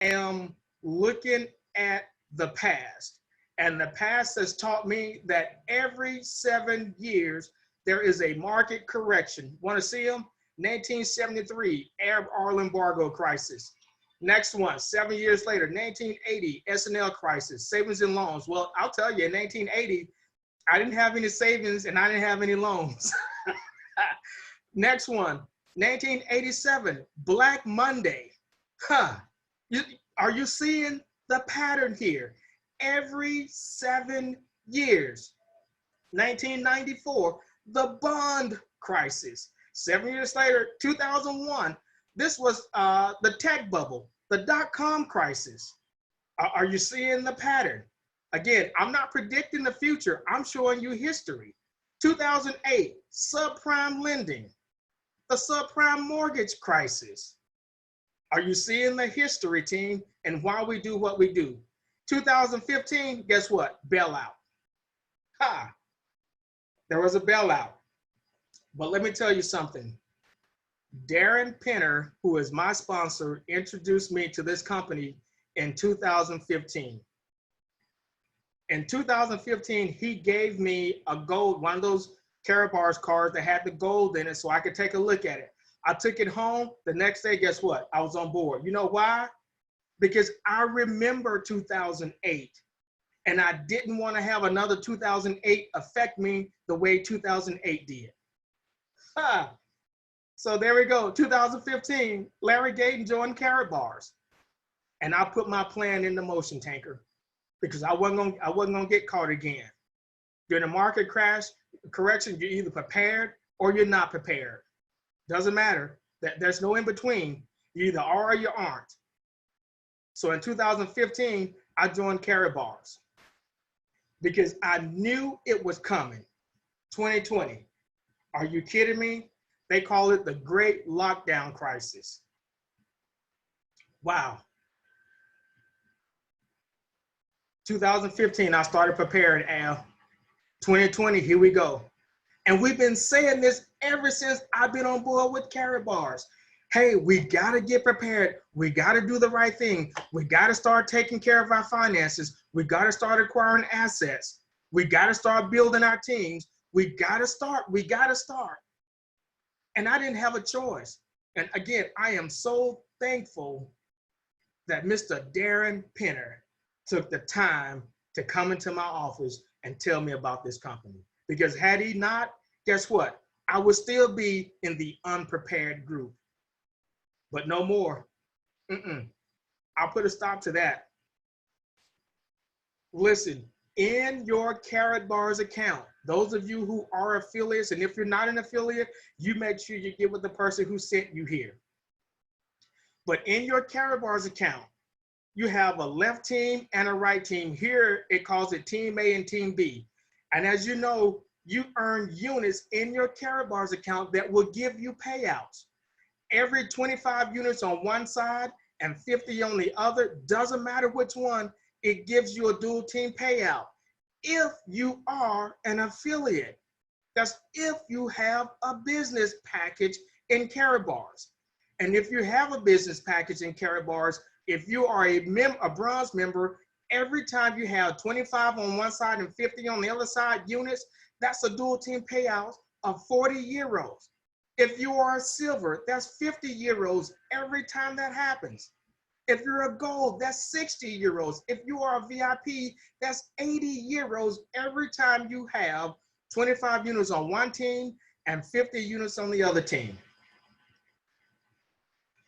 am looking at the past. And the past has taught me that every 7 years, there is a market correction. Want to see them? 1973, Arab oil embargo crisis. Next one, 7 years later, 1980, S&L crisis, savings and loans. Well, I'll tell you, in 1980, I didn't have any savings and I didn't have any loans. Next one, 1987, Black Monday. Are you seeing the pattern here? Every 7 years. 1994, the bond crisis. 7 years later, 2001, this was the tech bubble, the dot-com crisis. Are you seeing the pattern? Again, I'm not predicting the future. I'm showing you history. 2008, subprime lending, the subprime mortgage crisis. Are you seeing the history, team, and why we do what we do? 2015, guess what? Bailout. There was a bailout. But let me tell you something. Darren Penner, who is my sponsor, introduced me to this company in 2015. In 2015, he gave me a gold, one of those Karatbars cards that had the gold in it so I could take a look at it. I took it home. The next day, guess what? I was on board. You know why? Because I remember 2008, and I didn't want to have another 2008 affect me the way 2008 did. So there we go, 2015, Larry Gayton joined Karatbars. And I put my plan into motion, Tanker, because I wasn't gonna get caught again. During a market crash, correction, you're either prepared or you're not prepared. Doesn't matter, there's no in between. You either are or you aren't. So in 2015, I joined Karatbars because I knew it was coming. 2020, are you kidding me? They call it the Great Lockdown Crisis. Wow. 2015, I started preparing, Al. 2020, here we go. And we've been saying this ever since I've been on board with Karatbars. Hey, we gotta get prepared. We gotta do the right thing. We gotta start taking care of our finances. We gotta start acquiring assets. We gotta start building our teams. We gotta start. And I didn't have a choice. And again, I am so thankful that Mr. Darren Penner took the time to come into my office and tell me about this company. Because had he not, guess what? I would still be in the unprepared group. But no more. I'll put a stop to that. Listen, in your Karatbars account, those of you who are affiliates, and if you're not an affiliate, you make sure you get with the person who sent you here. But in your Karatbars account, you have a left team and a right team. Here, it calls it Team A and Team B. And as you know, you earn units in your Karatbars account that will give you payouts. Every 25 units on one side and 50 on the other, doesn't matter which one, it gives you a dual team payout. If you are an affiliate, that's if you have a business package in Karatbars. And if you have a business package in Karatbars, if you are a bronze member, every time you have 25 on one side and 50 on the other side units, that's a dual team payout of 40 euros. If you are a silver, that's 50 euros every time that happens. If you're a gold, that's 60 euros. If you are a VIP, that's 80 euros every time you have 25 units on one team and 50 units on the other team.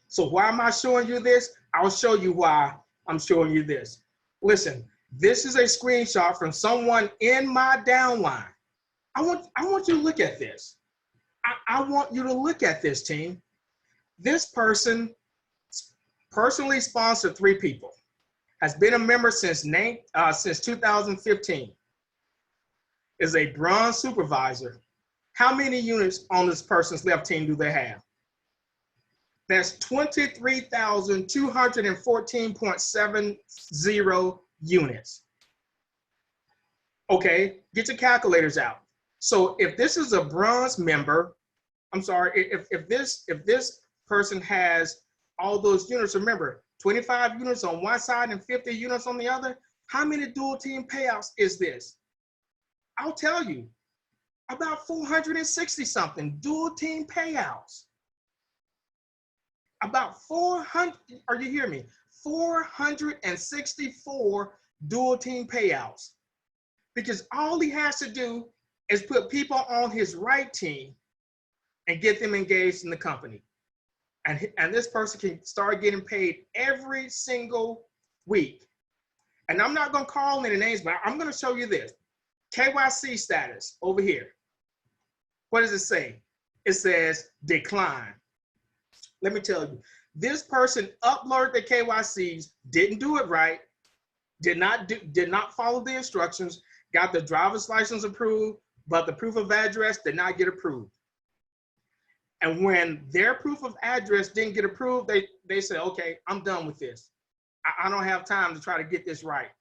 So why am I showing you this? I'll show you why I'm showing you this. Listen, this is a screenshot from someone in my downline. I want you to look at this. I want you to look at this, team. This person personally sponsored 3 people, has been a member since 2015, is a bronze supervisor. How many units on this person's left team do they have? That's 23,214.70 units. Okay, get your calculators out. So if this is a bronze member, I'm sorry, if this person has all those units, remember, 25 units on one side and 50 units on the other. How many dual team payouts is this? I'll tell you, about 460 something dual team payouts. About 400, are you hearing me? 464 dual team payouts. Because all he has to do is put people on his right team and get them engaged in the company. And this person can start getting paid every single week. And I'm not going to call any names, but I'm going to show you this. KYC status over here. What does it say? It says decline. Let me tell you, this person uploaded the KYCs, didn't do it right, did not follow the instructions, got the driver's license approved, but the proof of address did not get approved. And when their proof of address didn't get approved, they said, okay, I'm done with this. I don't have time to try to get this right.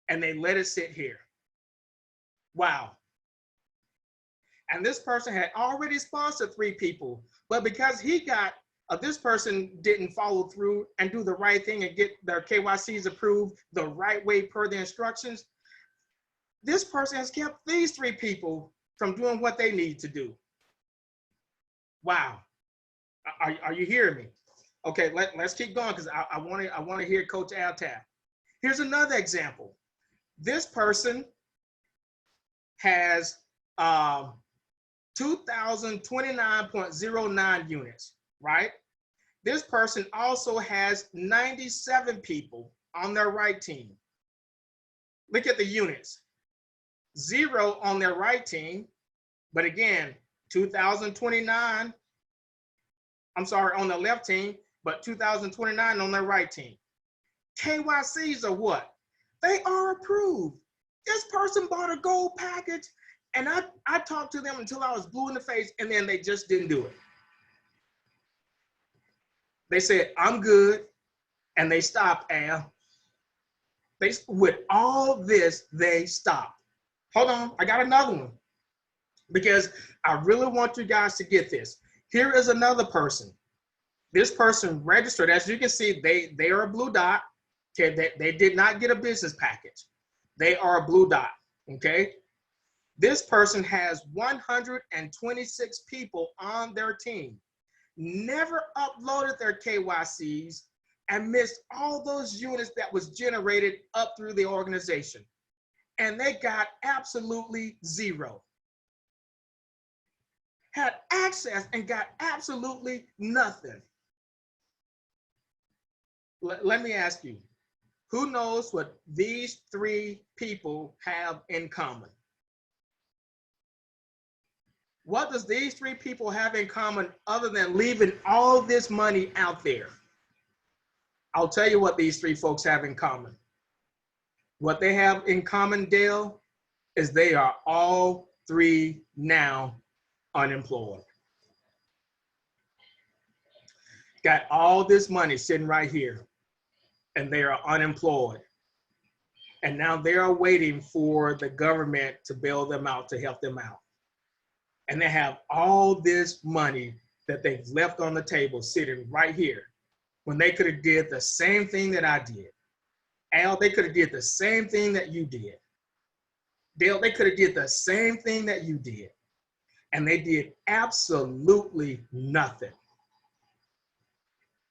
And they let it sit here. Wow. And this person had already sponsored 3 people, but because this person didn't follow through and do the right thing and get their KYCs approved the right way per the instructions, this person has kept these 3 people from doing what they need to do. Wow. Are you hearing me? Okay, let's keep going because I want to hear Coach Al Taft. Here's another example. This person has 2,029.09 units, right? This person also has 97 people on their right team. Look at the units. 0 on their right team, but again, 2,029, I'm sorry, on the left team, but 2,029 on their right team. KYCs are what? They are approved. This person bought a gold package and I talked to them until I was blue in the face and then they just didn't do it. They said, I'm good. And they stopped, Al. With all this, they stopped. Hold on, I got another one because I really want you guys to get this. Here is another person. This person registered, as you can see, they are a blue dot. Okay, they did not get a business package. They are a blue dot, okay? This person has 126 people on their team, never uploaded their KYCs, and missed all those units that was generated up through the organization. And they got absolutely 0. Had access and got absolutely nothing. Let me ask you, who knows what these 3 people have in common? What does these 3 people have in common other than leaving all this money out there? I'll tell you what these 3 folks have in common. What they have in common, Dale, is they are all 3 now unemployed. Got all this money sitting right here, and they are unemployed. And now they are waiting for the government to bail them out, to help them out. And they have all this money that they've left on the table sitting right here when they could have did the same thing that I did. Al, they could have did the same thing that you did. Dale, they could have did the same thing that you did. And they did absolutely nothing.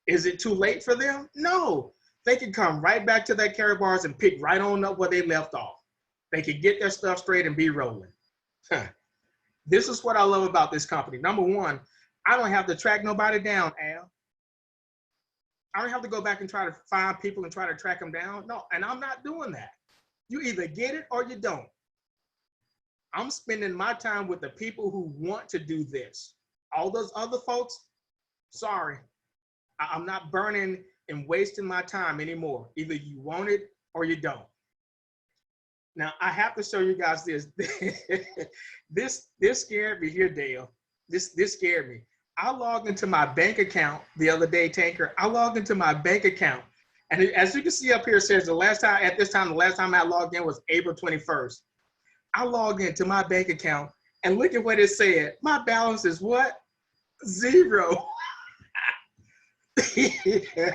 Is it too late for them? No. They can come right back to their Karatbars and pick right on up where they left off. They can get their stuff straight and be rolling. This is what I love about this company. Number one, I don't have to track nobody down, Al. I don't have to go back and try to find people and try to track them down. No, and I'm not doing that. You either get it or you don't. I'm spending my time with the people who want to do this. All those other folks, sorry. I'm not burning and wasting my time anymore. Either you want it or you don't. Now, I have to show you guys this. This scared me here, Dale. This scared me. I logged into my bank account the other day, Tanker. I logged into my bank account. And as you can see up here, it says the last time I logged in was April 21st. I logged into my bank account and look at what it said. My balance is what? 0. I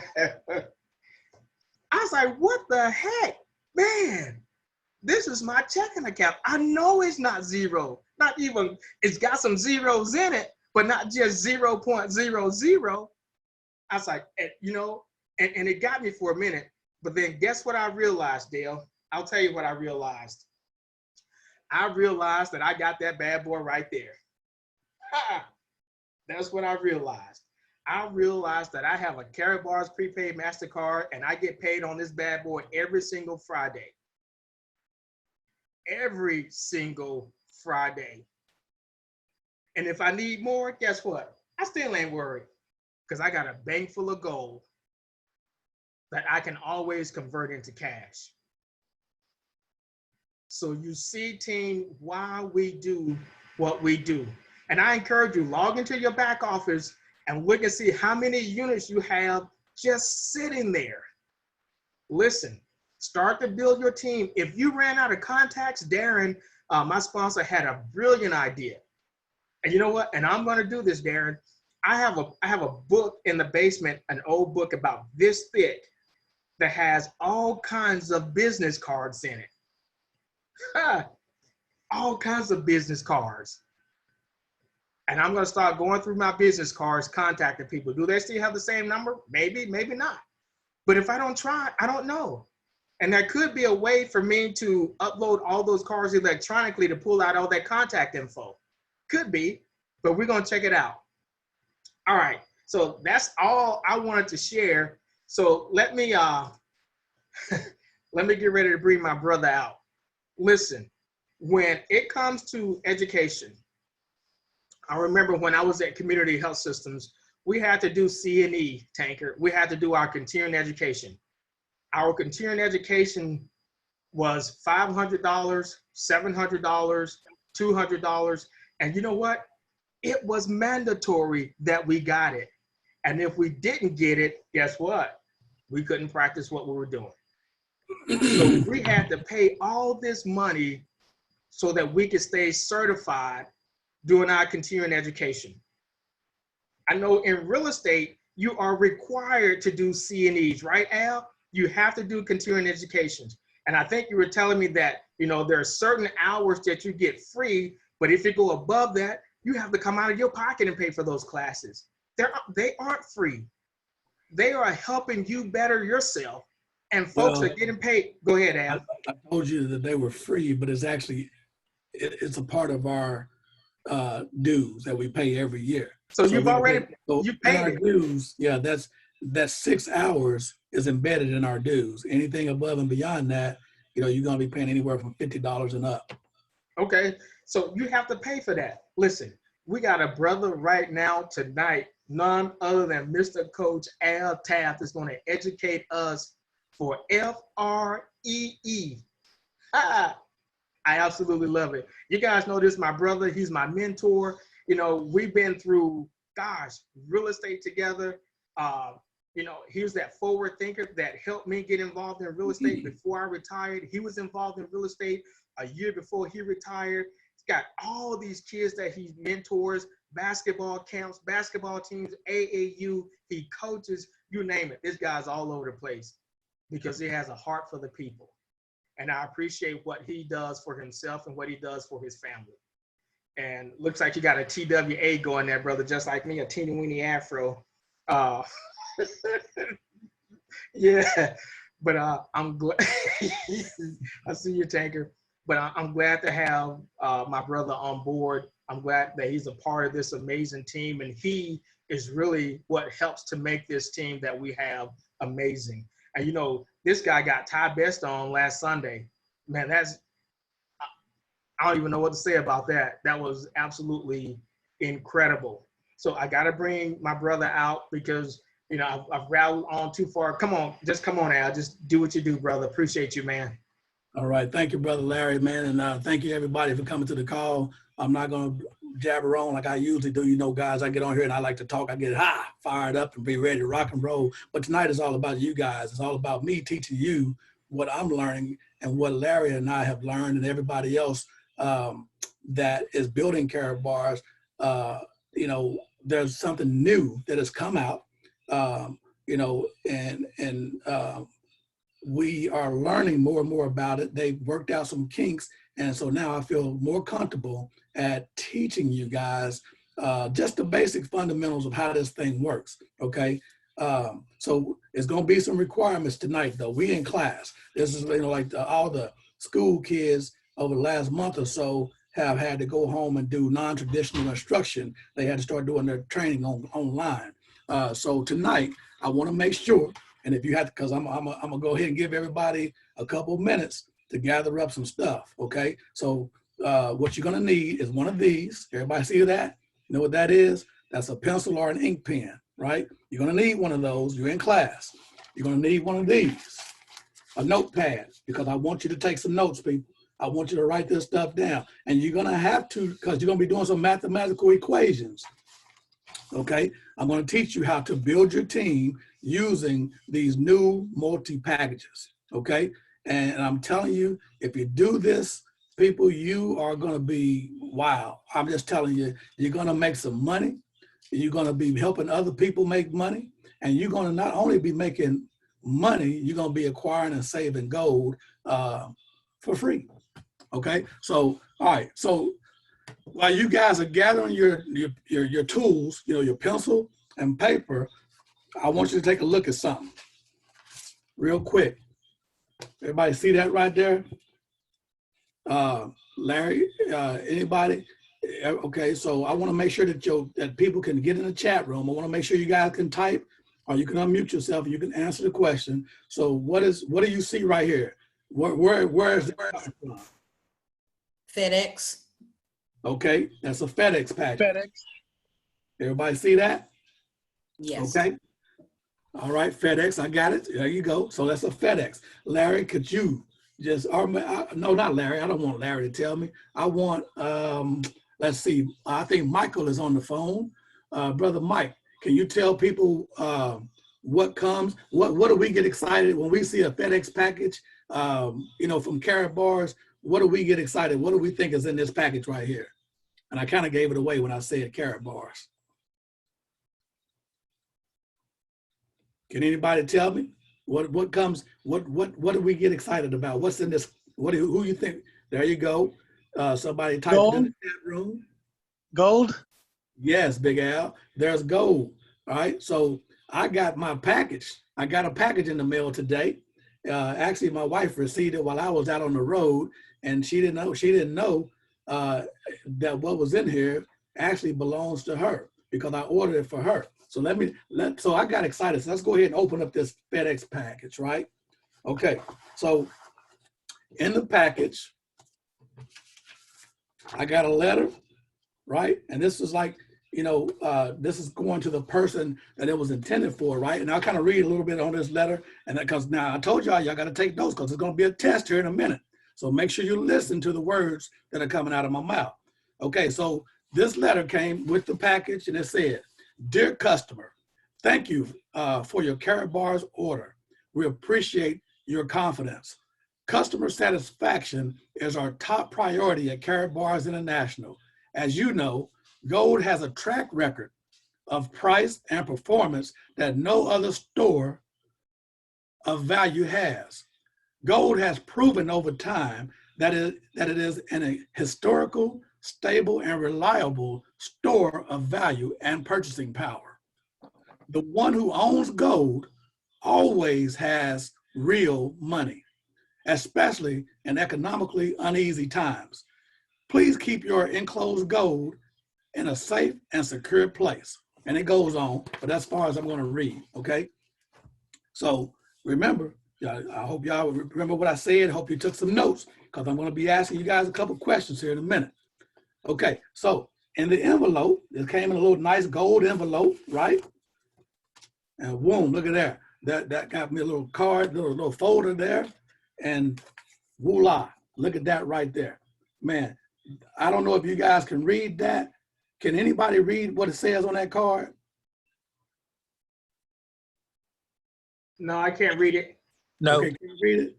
was like, what the heck? Man, this is my checking account. I know it's not zero. Not even, it's got some zeros in it, but not just 0.00. I was like, you know, and it got me for a minute. But then guess what I realized, Dale? I'll tell you what I realized. I realized that I got that bad boy right there. That's what I realized. I realized that I have a Karatbars prepaid MasterCard and I get paid on this bad boy every single Friday. Every single Friday. And if I need more, guess what? I still ain't worried because I got a bank full of gold that I can always convert into cash. So you see, team, why we do what we do. And I encourage you, log into your back office and look and see how many units you have just sitting there. Listen, start to build your team. If you ran out of contacts, Darren, my sponsor, had a brilliant idea. And you know what? And I'm going to do this, Darren. I have a book in the basement, an old book about this thick that has all kinds of business cards in it. All kinds of business cards. And I'm going to start going through my business cards, contacting people. Do they still have the same number? Maybe, maybe not. But if I don't try, I don't know. And there could be a way for me to upload all those cards electronically to pull out all that contact info. Could be, but we're going to check it out. All right. So that's all I wanted to share. So let me let me get ready to bring my brother out. Listen, when it comes to education, I remember when I was at Community Health Systems, we had to do C&E, Tanker. We had to do our continuing education. Our continuing education was $500, $700, $200. And you know what? It was mandatory that we got it. And if we didn't get it, guess what? We couldn't practice what we were doing. So we had to pay all this money so that we could stay certified doing our continuing education. I know in real estate, you are required to do C&Es, right, Al? You have to do continuing education. And I think you were telling me that, you know, there are certain hours that you get free, but if you go above that, you have to come out of your pocket and pay for those classes. They aren't free. They are helping you better yourself. And folks are getting paid. Go ahead, Al. I told you that they were free, but it's actually, it's a part of our dues that we pay every year. So you've already, you paid our it. Dues, yeah, that's 6 hours is embedded in our dues. Anything above and beyond that, you know, you're going to be paying anywhere from $50 and up. Okay, so you have to pay for that. Listen, we got a brother right now tonight, none other than Mr. Coach Al Taft is going to educate us for FREE. I absolutely love it. You guys know this, my brother, he's my mentor. You know, we've been through, gosh, real estate together. You know, he was that forward thinker that helped me get involved in real estate before I retired. He was involved in real estate a year before he retired. He's got all these kids that he mentors, basketball camps, basketball teams, AAU, he coaches, you name it. This guy's all over the place because he has a heart for the people. And I appreciate what he does for himself and what he does for his family. And looks like you got a TWA going there, brother, just like me, a teeny weeny afro. Yeah, but I'm glad. I see you, Tanker. But I'm glad to have my brother on board. I'm glad that he's a part of this amazing team, and he is really what helps to make this team that we have amazing. And you know, this guy got Ty Best on last Sunday. Man, I don't even know what to say about that. That was absolutely incredible. So I got to bring my brother out because, you know, I've rattled on too far. Come on, just come on, Al. Just do what you do, brother. Appreciate you, man. All right. Thank you, Brother Larry, man. And thank you, everybody, for coming to the call. I'm not going to jabber on like I usually do. You know, guys, I get on here and I like to talk. I get fired up and be ready to rock and roll. But tonight is all about you guys. It's all about me teaching you what I'm learning and what Larry and I have learned and everybody else that is building Karatbars. You know, there's something new that has come out. you know, we are learning more and more about it. They've worked out some kinks. And so now I feel more comfortable at teaching you guys just the basic fundamentals of how this thing works, okay? So it's gonna be some requirements tonight though. We in class. This is, you know, like all the school kids over the last month or so have had to go home and do non-traditional instruction. They had to start doing their training online. So tonight, I wanna make sure, and if you have to, because I'm gonna go ahead and give everybody a couple of minutes to gather up some stuff, okay? So what you're gonna need is one of these. Everybody see that? You know what that is? That's a pencil or an ink pen, right? You're gonna need one of those. You're in class. You're gonna need one of these, a notepad, because I want you to take some notes, people. I want you to write this stuff down. And you're gonna have to, because you're gonna be doing some mathematical equations, okay? I'm gonna teach you how to build your team using these new multi-packages, okay? And I'm telling you, if you do this, people, you are gonna be, wow. I'm just telling you, you're gonna make some money. You're gonna be helping other people make money. And you're gonna not only be making money, you're gonna be acquiring and saving gold for free, okay? So, all right, so while you guys are gathering your tools, you know, your pencil and paper, I want you to take a look at something real quick. Everybody see that right there? Larry, anybody? Okay, so I want to make sure that that people can get in the chat room. I want to make sure you guys can type, or you can unmute yourself and you can answer the question. So what do you see right here? Where is it from? FedEx. Okay, that's a FedEx package. FedEx. Everybody see that? Yes. Okay. All right, FedEx, I got it. There you go. So that's a FedEx. Larry, could you just, or, no, not Larry. I don't want Larry to tell me. I want, let's see. I think Michael is on the phone. Brother Mike, can you tell people what comes? What do we get excited when we see a FedEx package, you know, from Karatbars? What do we get excited? What do we think is in this package right here? And I kind of gave it away when I said Karatbars. Can anybody tell me what comes? What do we get excited about? What's in this? Who you think? There you go. Somebody typed it in the chat room. Gold. Yes, Big Al. There's gold. All right. So I got my package. I got a package in the mail today. Actually, my wife received it while I was out on the road, and she didn't know. She didn't know that what was in here actually belongs to her because I ordered it for her. So so I got excited. So let's go ahead and open up this FedEx package, right? Okay, so in the package, I got a letter, right? And this is like, you know, this is going to the person that it was intended for, right? And I'll kind of read a little bit on this letter. And because now I told y'all got to take notes because it's going to be a test here in a minute. So make sure you listen to the words that are coming out of my mouth. Okay, so this letter came with the package and it said, "Dear customer, thank you for your Karatbars order. We appreciate your confidence. Customer satisfaction is our top priority at Karatbars International. As you know, Gold has a track record of price and performance that no other store of value has. Gold has proven over time that it is a historical, stable, and reliable store of value and purchasing power. The one who owns gold always has real money, especially in economically uneasy times. Please keep your enclosed gold in a safe and secure place." And it goes on, but that's as far as I'm going to read, okay? So remember, I hope y'all remember what I said. I hope you took some notes because I'm going to be asking you guys a couple questions here in a minute. Okay, so in the envelope, it came in a little nice gold envelope, right? And boom, look at that. That got me a little card, little folder there, and voila, look at that right there. Man, I don't know if you guys can read that. Can anybody read what it says on that card? No, I can't read it. No. Okay, can you read it?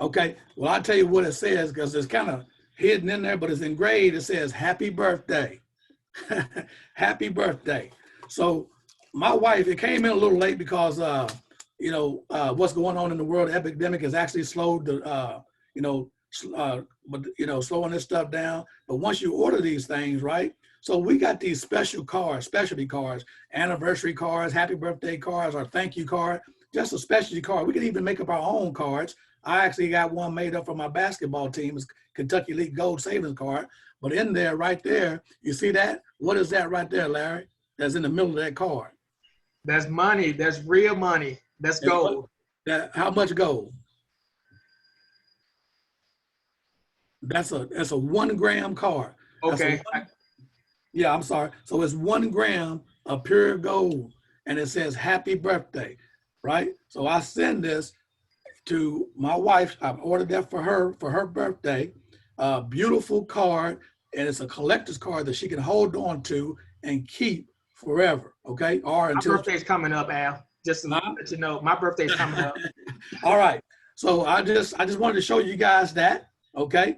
Okay, well, I'll tell you what it says because it's kind of hidden in there, but it's engraved. It says, "Happy birthday." Happy birthday. So my wife, it came in a little late because, what's going on in the world epidemic has actually slowed the, slowing this stuff down. But once you order these things, right? So we got these special cards, specialty cards, anniversary cards, happy birthday cards, or thank you card, just a specialty card. We can even make up our own cards. I actually got one made up for my basketball team. It's Kentucky League Gold Savings Card. But in there, right there, you see that? What is that right there, Larry? That's in the middle of that card. That's money. That's real money. That's gold. How much gold? That's a 1 gram card. Okay. Yeah, I'm sorry. So it's 1 gram of pure gold, and it says happy birthday, right? So I send this to my wife. I've ordered that for her birthday. Beautiful card, and it's a collector's card that she can hold on to and keep forever, okay? Or until my birthday's coming up, Al. Just to let you know, my birthday's coming up. All right. So I just wanted to show you guys that, okay?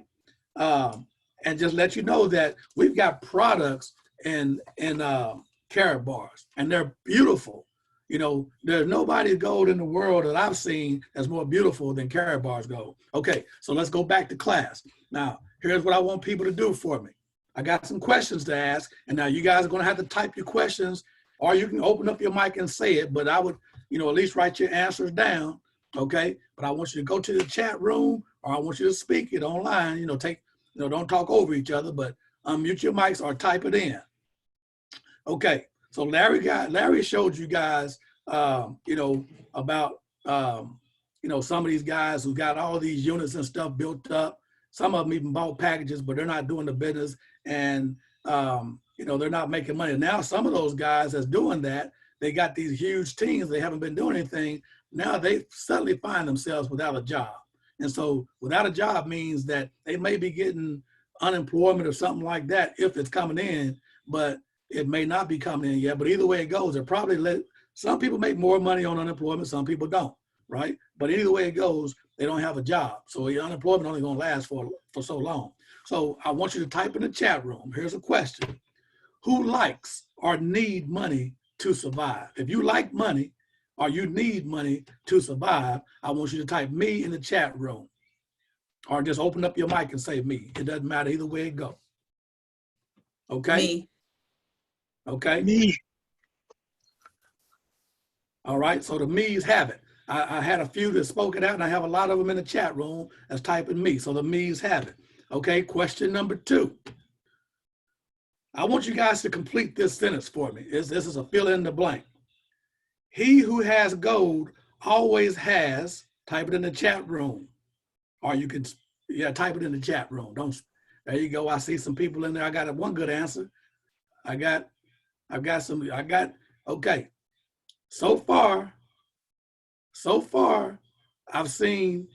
And just let you know that we've got products in Karatbars, and they're beautiful. You know, there's nobody gold in the world that I've seen that's more beautiful than Karatbars gold. Okay, so let's go back to class. Now, here's what I want people to do for me. I got some questions to ask, and now you guys are gonna have to type your questions, or you can open up your mic and say it, but I would, at least write your answers down, okay? But I want you to go to the chat room, or I want you to speak it online, don't talk over each other, but unmute your mics or type it in. Okay, so Larry showed you guys, about, some of these guys who got all these units and stuff built up. Some of them even bought packages, but they're not doing the business, and, they're not making money. Now, some of those guys that's doing that, they got these huge teams, they haven't been doing anything. Now they suddenly find themselves without a job. And so without a job means that they may be getting unemployment or something like that if it's coming in, but it may not be coming in yet. But either way it goes, it probably some people make more money on unemployment, some people don't, right? But either way it goes, they don't have a job. So your unemployment only gonna last for so long. So I want you to type in the chat room. Here's a question. Who likes or need money to survive? If you like money, or you need money to survive, I want you to type me in the chat room, or just open up your mic and say me. It doesn't matter either way it goes. Okay? Me. Okay? Me. All right, so the me's have it. I had a few that spoke it out, and I have a lot of them in the chat room that's typing me, so the me's have it. Okay, question number 2. I want you guys to complete this sentence for me. This is a fill in the blank. He who has gold always has, type it in the chat room. Or you can, type it in the chat room. There you go. I see some people in there. I got one good answer. Okay. So far, I've seen,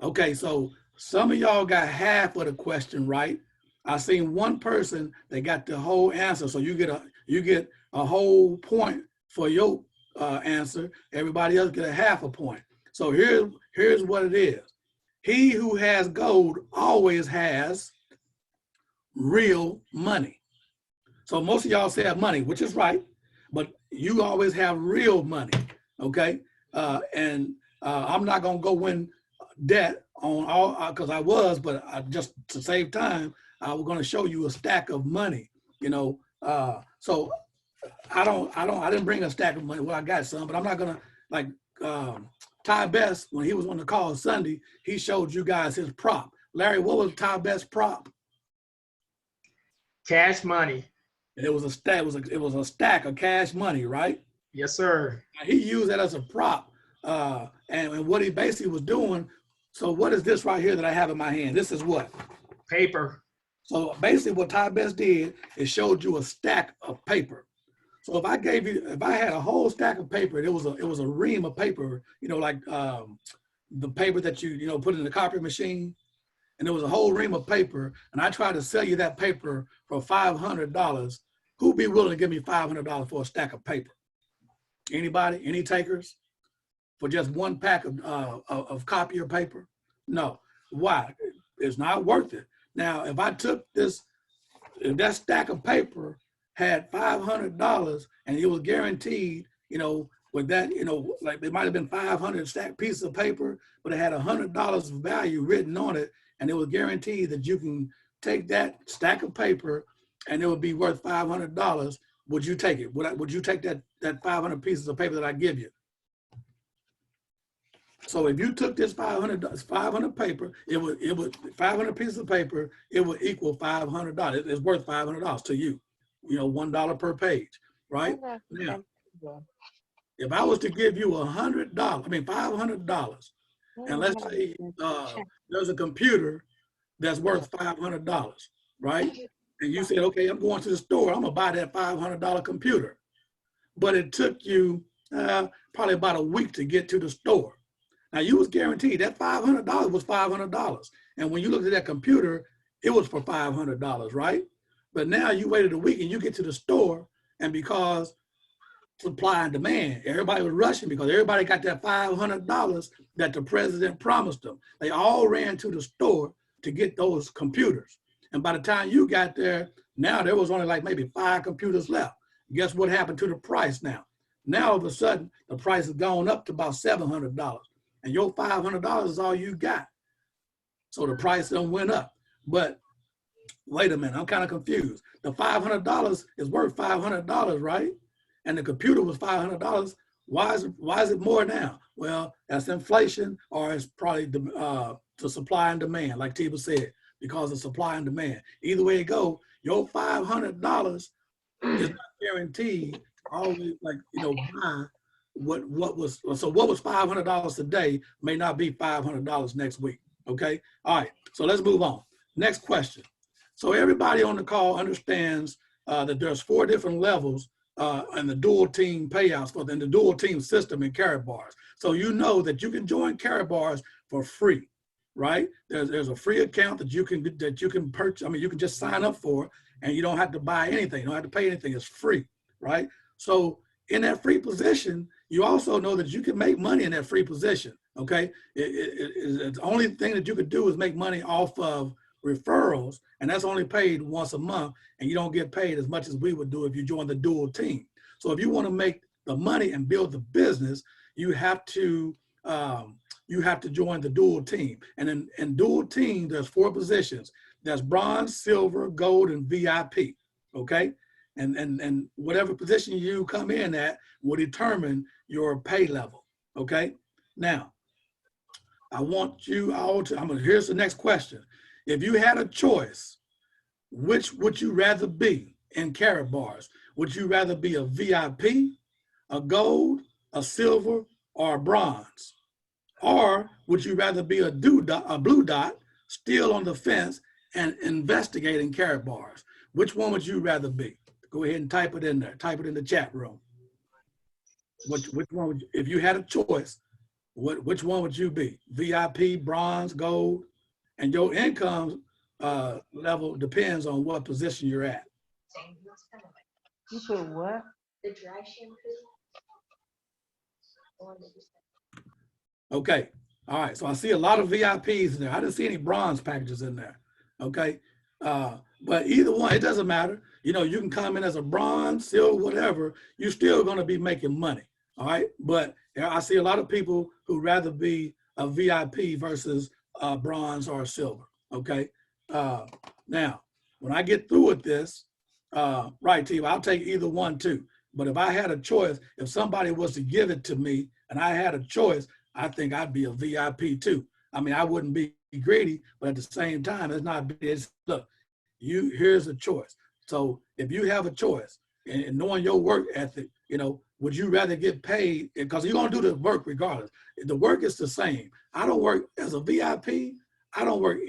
okay, so some of y'all got half of the question right. I've seen one person that got the whole answer. So you get a whole point for your answer. Everybody else get a half a point. So here's what it is. He who has gold always has real money. So most of y'all say have money, which is right, but you always have real money, okay? And I'm not gonna go win debt on all, because I was, but just to save time, I was gonna show you a stack of money, so I didn't bring a stack of money. Well, I got some, but I'm not gonna, like Ty Best, when he was on the call Sunday, he showed you guys his prop. Larry, what was Ty Best's prop? Cash money. And it was a stack of cash money, right? Yes, sir. He used that as a prop, and what he basically was doing. So what is this right here that I have in my hand? This is what? Paper. So basically what Ty Best did is showed you a stack of paper. So if I had a whole stack of paper, it was a ream of paper, like the paper that you put in the copy machine, and there was a whole ream of paper, and I tried to sell you that paper for $500. Who'd be willing to give me $500 for a stack of paper? Anybody? Any takers? For just one pack of copier paper? No. Why? It's not worth it. Now, if I took that stack of paper had $500 and it was guaranteed, you know, with that, you know, like there might have been 500 stacked pieces of paper, but it had $100 of value written on it. And it was guaranteed that you can take that stack of paper and it would be worth $500. Would you take it? Would you take that 500 pieces of paper that I give you? So if you took this 500 paper, it would 500 pieces of paper, it would equal $500. It's worth $500 to you, you know, $1 per page, right? Now, if I was to give you $500, and let's say there's a computer that's worth $500, right? And you said, okay, I'm going to the store, I'm gonna buy that $500 computer. But it took you probably about a week to get to the store. Now you was guaranteed that $500 was $500. And when you looked at that computer, it was for $500, right? But now you waited a week and you get to the store, and because supply and demand, everybody was rushing because everybody got that $500 that the president promised them. They all ran to the store to get those computers. And by the time you got there, now there was only like maybe 5 computers left. Guess what happened to the price now? Now all of a sudden, the price has gone up to about $700. And your $500 is all you got. So the price done went up. But wait a minute, I'm kind of confused. The $500 is worth $500, right? And the computer was $500. Why is it more now? Well, that's inflation, or it's probably the supply and demand, like Tiba said, because of supply and demand. Either way it go, your $500 is not guaranteed always, like, you know, buy what was $500 today may not be $500 next week. Okay. All right. So let's move on. Next question. So everybody on the call understands that there's 4 different levels in the dual team payouts in the dual team system in Karatbars. So you know that you can join Karatbars for free, right? There's a free account that you can purchase. I mean, you can just sign up for, and you don't have to buy anything. You don't have to pay anything. It's free, right? So in that free position, you also know that you can make money in that free position, okay? The only thing that you could do is make money off of referrals, and that's only paid once a month, and you don't get paid as much as we would do if you join the dual team. So if you want to make the money and build the business, you have to join the dual team. And in dual team, there's 4 positions. There's bronze, silver, gold, and VIP, okay? And whatever position you come in at will determine your pay level, okay? Now, I want you all to, here's the next question. If you had a choice, which would you rather be in Karatbars? Would you rather be a VIP, a gold, a silver, or a bronze? Or would you rather be a blue dot, still on the fence, and investigating Karatbars? Which one would you rather be? Go ahead and type it in there. Type it in the chat room. Which one would you, if you had a choice, which one would you be? VIP, bronze, gold? And your income level depends on what position you're at. You put what? The dry shampoo. Okay. All right. So I see a lot of VIPs in there. I didn't see any bronze packages in there. Okay. But either one, it doesn't matter. You know, you can come in as a bronze, silver, whatever. You're still going to be making money. All right. But I see a lot of people who rather be a VIP versus bronze or silver. Okay. Now, when I get through with this, right, T, I'll take either one too. But if I had a choice, if somebody was to give it to me and I had a choice, I think I'd be a VIP too. I mean, I wouldn't be greedy, but at the same time, look, here's a choice. So if you have a choice and knowing your work ethic, you know, would you rather get paid? Because you're going to do the work regardless. The work is the same. I don't work as a VIP. I don't work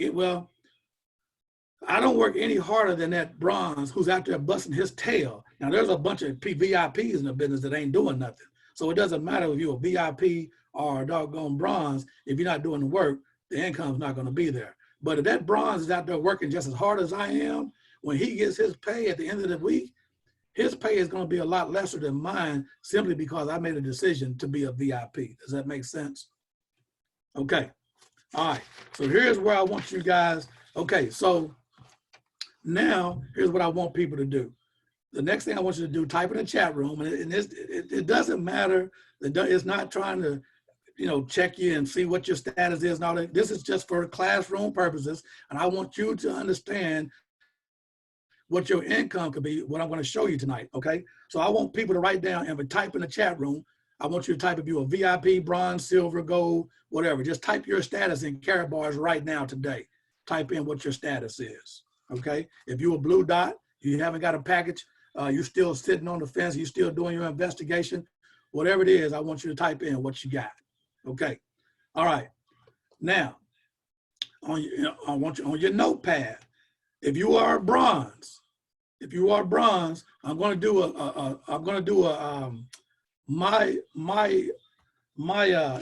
any harder than that bronze who's out there busting his tail. Now, there's a bunch of VIPs in the business that ain't doing nothing. So it doesn't matter if you're a VIP or a doggone bronze. If you're not doing the work, the income's not going to be there. But if that bronze is out there working just as hard as I am, when he gets his pay at the end of the week, his pay is going to be a lot lesser than mine simply because I made a decision to be a VIP. Does that make sense? Okay. All right. So here's where I want you guys. Okay. So now here's what I want people to do. the next thing I want you to do, type in the chat room, and it doesn't matter. It's not trying to, check you and see what your status is and all that. This is just for classroom purposes, and I want you to understand what your income could be, what I'm going to show you tonight, okay? So I want people to write down and type in the chat room. I want you to type if you're a VIP, bronze, silver, gold, whatever. Just type your status in Karatbars right now today. Type in what your status is, okay? If you're a blue dot, you haven't got a package, you're still sitting on the fence, you're still doing your investigation, whatever it is, I want you to type in what you got, okay? All right, now, on your notepad, if you are bronze, I'm going to do my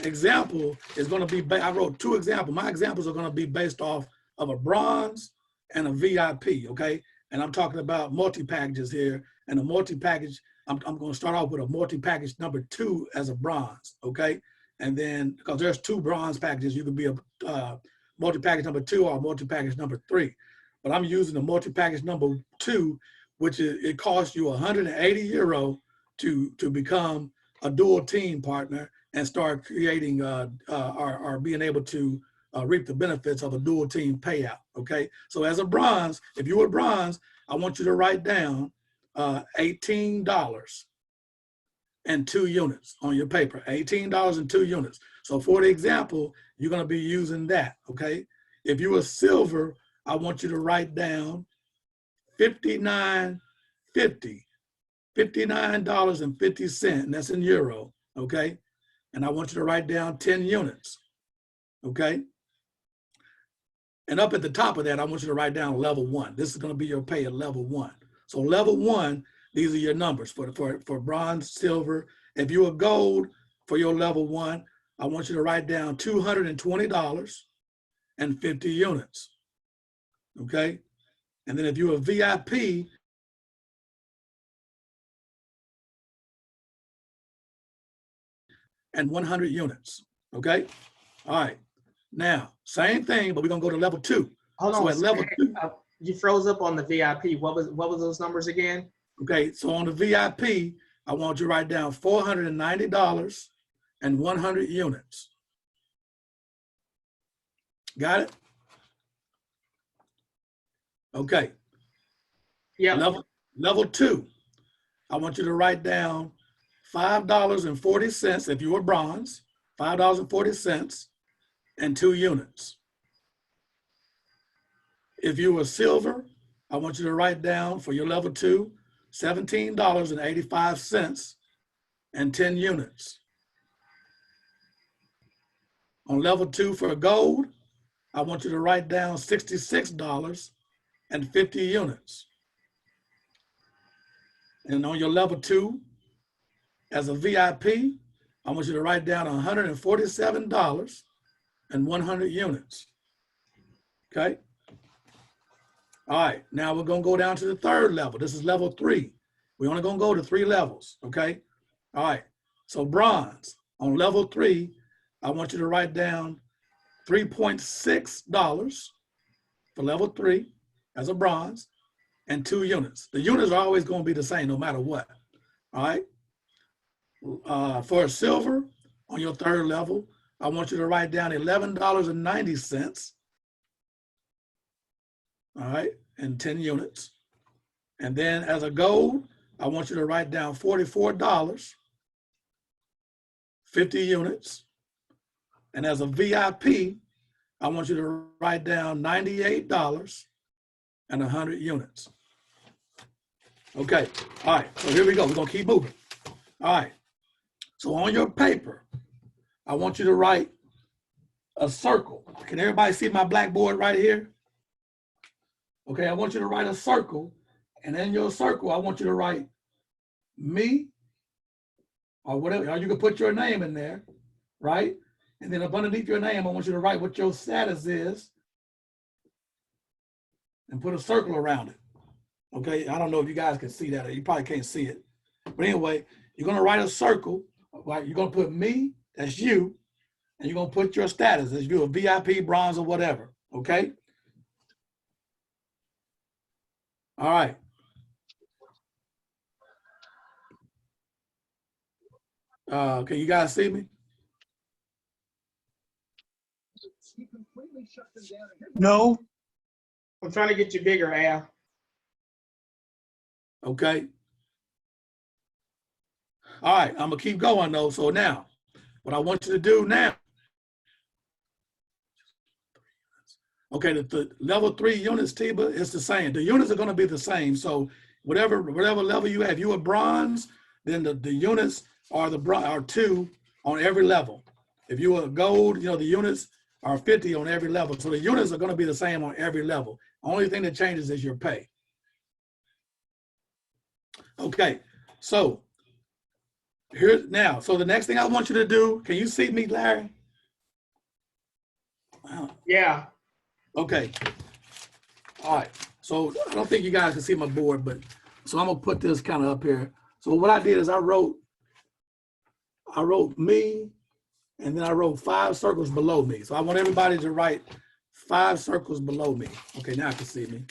example is going to be, I wrote 2 examples. My examples are going to be based off of a bronze and a VIP, okay? And I'm talking about multi-packages here. And a multi-package, I'm going to start off with a multi-package number 2 as a bronze, okay? And then, because there's 2 bronze packages, you could be a multi-package number 2 or multi-package number 3. But I'm using the multi-package number 2, which it costs you €180 to become a dual team partner and start creating or being able to reap the benefits of a dual team payout, okay? So as a bronze, if you were bronze, I want you to write down $18 and 2 units on your paper, $18 and 2 units. So for the example, you're gonna be using that, okay? If you were silver, I want you to write down $59.50, $59.50, and that's in euro, okay? And I want you to write down 10 units, okay? And up at the top of that, I want you to write down level 1. This is gonna be your pay at level 1. So level 1, these are your numbers for bronze, silver. If you're a gold for your level 1, I want you to write down $220 and 50 units, okay? And then if you're a VIP, and 100 units, okay? All right, now, same thing, but we're gonna go to level 2. Hold So on. at level 2, You froze up on the VIP. What was those numbers again? okay, so on the VIP, I want you to write down $490 and 100 units. Got it? Okay. Yeah. Level 2, I want you to write down $5.40 if you were bronze, $5.40 and 2 units. If you were silver, I want you to write down for your level 2, $17.85 and 10 units. On level 2 for gold, I want you to write down $66 and 50 units. And on your level 2, as a VIP, I want you to write down $147 and 100 units. Okay? All right, now we're gonna go down to the 3rd level. This is level 3. We're only gonna go to 3 levels, okay? All right, so bronze, on level 3, I want you to write down $3.6 for level 3 as a bronze and 2 units. The units are always gonna be the same no matter what, all right? For a silver, on your 3rd level, I want you to write down $11.90, all right, and 10 units. And then as a gold, I want you to write down $44, 50 units. And as a VIP, I want you to write down $98 and 100 units. Okay, all right, so here we go. We're gonna keep moving. All right, so on your paper, I want you to write a circle. Can everybody see my blackboard right here? Okay, I want you to write a circle, and in your circle, I want you to write me, or whatever, or you can put your name in there, right? And then up underneath your name, I want you to write what your status is and put a circle around it. Okay, I don't know if you guys can see that, or you probably can't see it. But anyway, you're gonna write a circle, right? You're gonna put me, that's you, and you're gonna put your status as you're a VIP, bronze, or whatever, okay? All right. Can you guys see me? No. I'm trying to get you bigger, Al. Okay. All right, I'm gonna keep going though. So now, what I want you to do now, okay, the level 3 units, Tiba, is the same. The units are gonna be the same. So whatever level you have, if you are bronze, then the units are are 2 on every level. If you are gold, the units are 50 on every level. So the units are gonna be the same on every level. Only thing that changes is your pay. Okay, so here's now. So the next thing I want you to do, can you see me, Larry? Wow. Yeah. Okay. All right. So I don't think you guys can see my board, but so I'm gonna put this kind of up here. So what I did is I wrote me, and then I wrote 5 circles below me. So I want everybody to write 5 circles below me. Okay, now I can see me.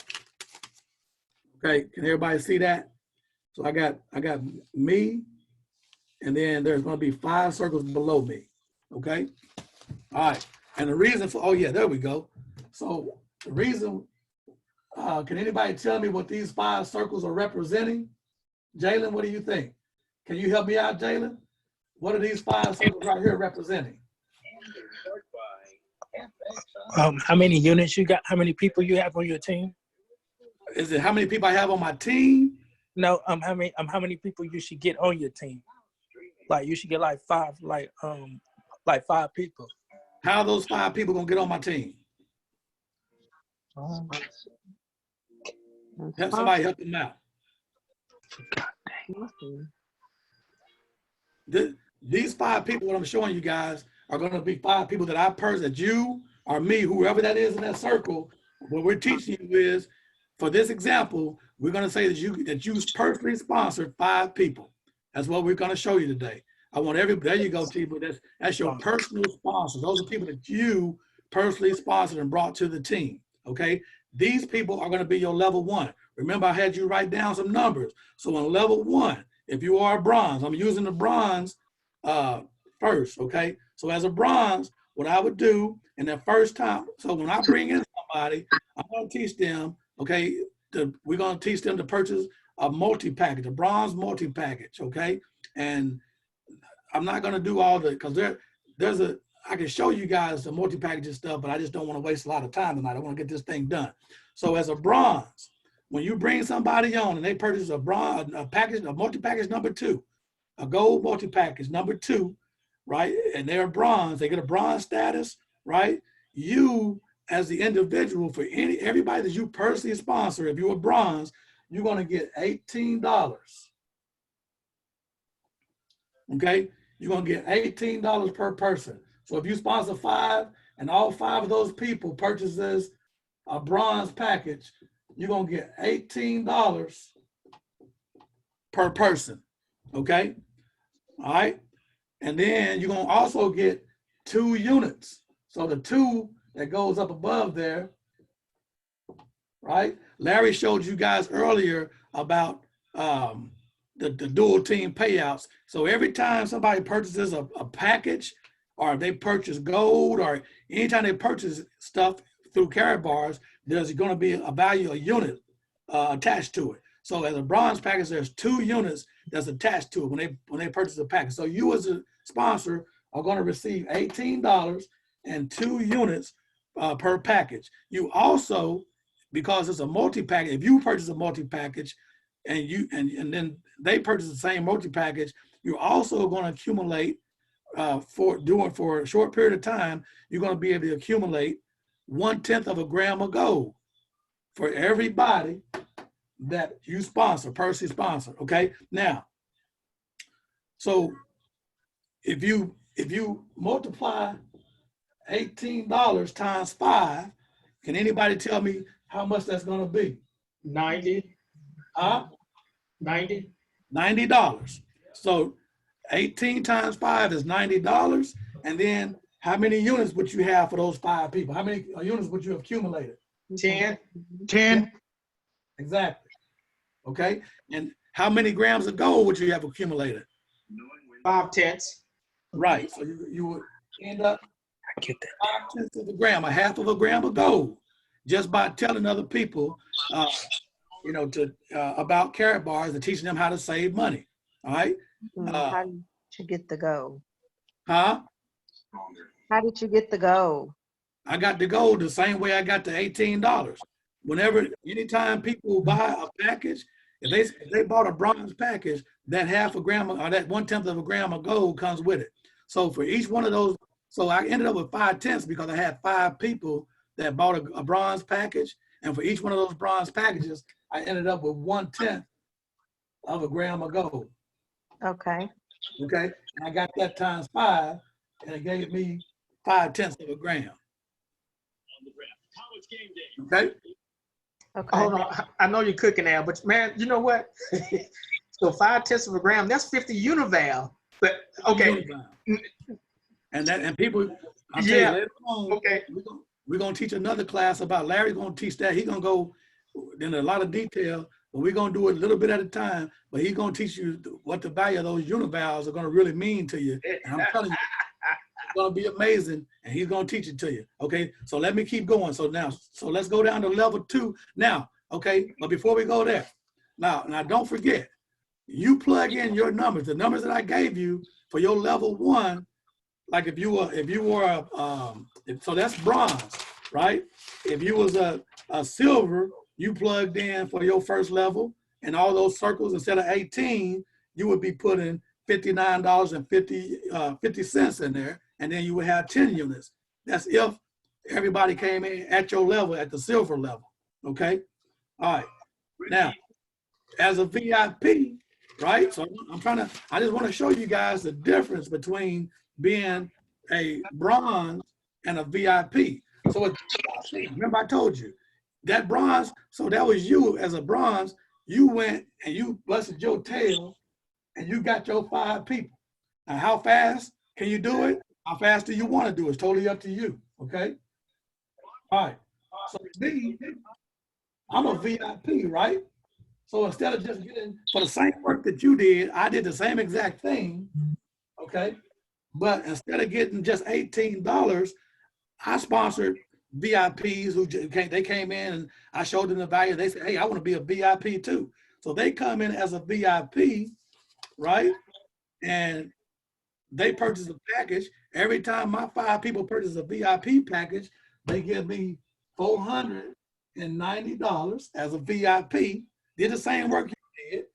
Okay, can everybody see that? So I got me, and then there's going to be 5 circles below me. Okay. All right. And the reason for, oh yeah, there we go. So the reason, can anybody tell me what these 5 circles are representing? Jalen, what do you think? Can you help me out, Jalen? What are these 5 circles right here representing? How many units you got? How many people you have on your team? Is it how many people I have on my team? No, how many people you should get on your team? Like you should get like 5, like 5 people. How are those 5 people gonna get on my team? Help somebody help them out. These 5 people, what I'm showing you guys, are going to be 5 people that you or me, whoever that is in that circle. What we're teaching you is, for this example, we're going to say that you personally sponsored 5 people. That's what we're going to show you today. I want everybody. There you go, T. But that's your personal sponsors. Those are people that you personally sponsored and brought to the team. Okay, these people are going to be your level 1. Remember, I had you write down some numbers. So on level 1, if you are a bronze, I'm using the bronze first. Okay, so as a bronze, what I would do in that first time, so when I bring in somebody, I'm going to teach them. Okay, we're going to teach them to purchase a multi-package, a bronze multi-package. Okay, and I'm not going to do all the, because I can show you guys the multi-package and stuff, but I just don't want to waste a lot of time tonight. I want to get this thing done. So as a bronze, when you bring somebody on and they purchase a multi-package number 2, a gold multi-package number 2, right? And they're bronze, they get a bronze status, right? You, as the individual, for everybody that you personally sponsor, if you're a bronze, you're going to get $18. Okay, you're going to get $18 per person. So if you sponsor 5 and all 5 of those people purchases a bronze package, you're going to get $18 per person. Okay, all right, and then you're going to also get 2 units. So the 2 that goes up above there, right? Larry showed you guys earlier about the dual team payouts. So every time somebody purchases a package, or if they purchase gold, or anytime they purchase stuff through Karatbars, there's going to be a value, a unit attached to it. So as a bronze package, there's 2 units that's attached to it when they purchase a package. So you as a sponsor are going to receive $18 and 2 units per package. You also, because it's a multi-package, if you purchase a multi-package and then they purchase the same multi-package, you're also going to accumulate for a short period of time, you're going to be able to accumulate 1/10 of a gram of gold for everybody that you sponsor, personally sponsor. Okay, now, so if you multiply $18 times 5, can anybody tell me how much that's going to be? 90. Huh? 90. $90. So 18 times 5 is $90. And then how many units would you have for those 5 people? How many units would you have accumulated? 10. 10. Exactly. Okay. And how many grams of gold would you have accumulated? 5/10. Right. So you would end up I get that. 5/10 of a gram, a half of a gram of gold, just by telling other people, about Karatbars and teaching them how to save money. All right. How did you get the gold? Huh? How did you get the gold? I got the gold the same way I got the $18. Anytime people buy a package, if they bought a bronze package, that half a gram or that 1/10 of a gram of gold comes with it. So for each one of those, so I ended up with 5/10 because I had 5 people that bought a bronze package, and for each one of those bronze packages, I ended up with 1/10 of a gram of gold. Okay. Okay, and I got that times 5, and it gave me 5/10 of a gram. Okay. Okay. Hold on. I know you're cooking now, but man, you know what? So 5/10 of a gram, that's 50 unival. But okay. And people, I'll tell you later on, Okay. we're gonna teach another class about Larry's gonna teach that. He's gonna go in a lot of detail, but we're gonna do it a little bit at a time. But he's gonna teach you what the value of those univals are gonna really mean to you. And I'm telling you, it's gonna be amazing, and he's gonna teach it to you. Okay, so let me keep going. So let's go down to level 2 now. Okay, but before we go there, now don't forget, you plug in your numbers, the numbers that I gave you for your level 1. Like if you were so that's bronze, right? If you was a silver, you plugged in for your first level, and all those circles, instead of 18, you would be putting $59.50 in there, and then you would have 10 units. That's if everybody came in at your level, at the silver level. Okay. All right. Now, as a VIP, right? So I just want to show you guys the difference between being a bronze and a VIP. So remember I told you that bronze, so that was you as a bronze, you went and you busted your tail and you got your 5 people. Now how fast can you do it? How fast do you want to do it? It's totally up to you, okay? All right, so me, I'm a VIP, right? So instead of just getting, for the same work that you did, I did the same exact thing, okay? But instead of getting just $18, I sponsored VIPs they came in and I showed them the value. They said, hey, I want to be a VIP too. So they come in as a VIP, right? And they purchase a package. Every time my 5 people purchase a VIP package, they give me $490 as a VIP. Did the same work you did.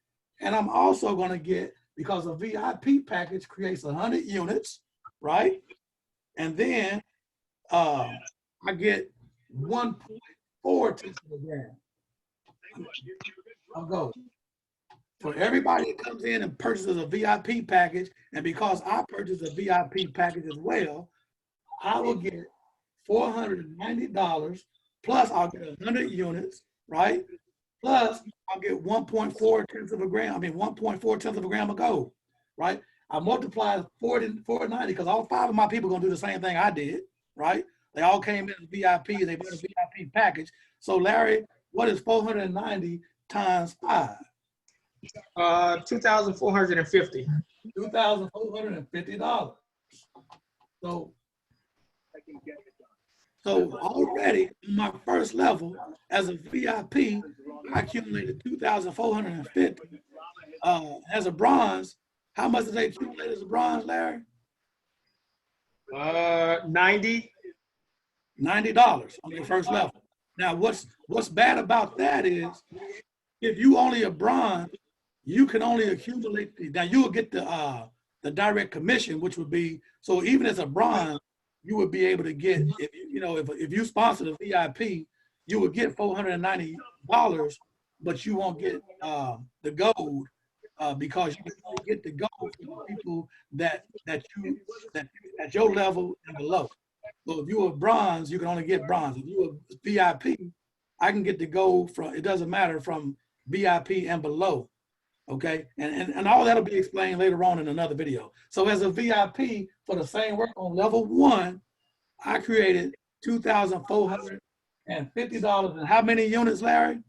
And I'm also going to get, because a VIP package creates 100 units, right? And then I get 1.4 tenths of a gram. I'll go. For everybody that comes in and purchases a VIP package, and because I purchased a VIP package as well, I will get $490, plus I'll get 100 units, right? Plus I'll get 1.4 tenths of a gram, 1.4 tenths of a gram of gold, right? I multiply 490 because all 5 of my people are gonna do the same thing I did, right? They all came in as VIP and they bought a VIP package. So Larry, what is 490 times 5? 2,450. $2,450. So already on my first level as a VIP, I accumulated 2,450. As a bronze, how much did they accumulate as a bronze, Larry? 90. $90 on your first level. Now, what's bad about that is, if you only a bronze, you can only accumulate. Now you will get the direct commission, which would be, so even as a bronze, you would be able to get, if you sponsor the VIP, you would get $490, but you won't get the gold because you can only get the gold for the people that you at your level and below. So if you're a bronze, you can only get bronze. If you're a VIP, I can get the gold from, it doesn't matter, from VIP and below. Okay, and all that'll be explained later on in another video. So as a VIP for the same work on level 1, I created $2,450. And how many units, Larry?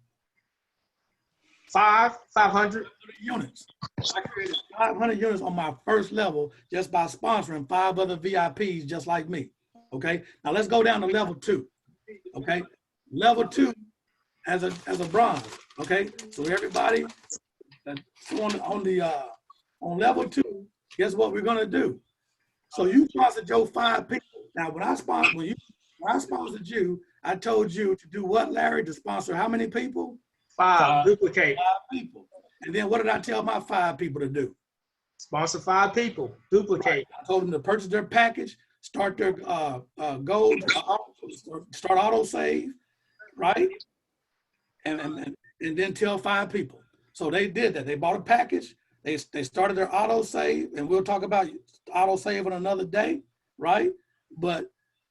500. units. I created 500 units on my first level just by sponsoring 5 other VIPs just like me. Okay. Now let's go down to level 2. Okay. Level 2 as a bronze. Okay. So everybody that's on level 2, guess what we're gonna do? So you sponsored your 5 people. Now when I sponsored you, I told you to do what, Larry? To sponsor how many people? 5. Duplicate. 5 people. And then what did I tell my 5 people to do? Sponsor 5 people. Duplicate. I told them to purchase their package, start their gold, start auto save, right? And then tell 5 people. So they did that. They bought a package. They started their auto save, and we'll talk about auto save on another day, right?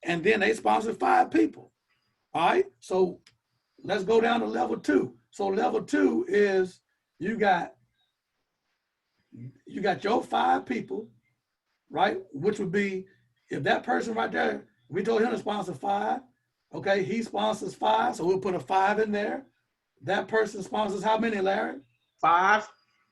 And then they sponsored 5 people. All right. So let's go down to level 2. So level 2 is you got your 5 people, right? Which would be, if that person right there, we told him to sponsor 5. Okay, he sponsors 5, so we'll put a 5 in there. That person sponsors how many, Larry? 5.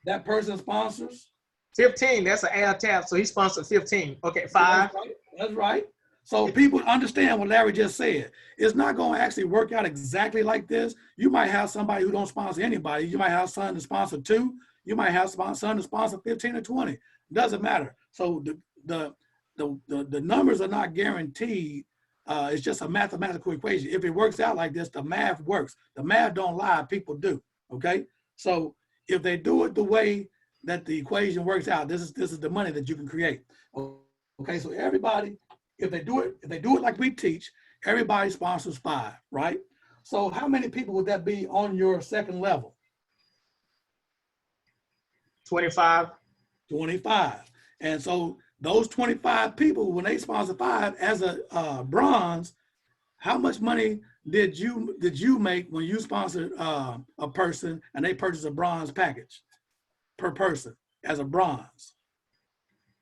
That person sponsors 15. That's an Al Taft. So he sponsored 15. Okay, 5. That's right. So people understand what Larry just said. It's not going to actually work out exactly like this. You might have somebody who don't sponsor anybody. You might have someone to sponsor 2. You might have someone to sponsor 15 or 20. Doesn't matter. So the numbers are not guaranteed. It's just a mathematical equation. If it works out like this, the math works. The math don't lie. People do. Okay. So if they do it the way that the equation works out, this is the money that you can create. Okay. So everybody, if they do it like we teach, everybody sponsors 5, right? So how many people would that be on your second level? 25. 25. And so those 25 people, when they sponsor 5 as a bronze, how much money did you make when you sponsored a person and they purchased a bronze package per person as a bronze?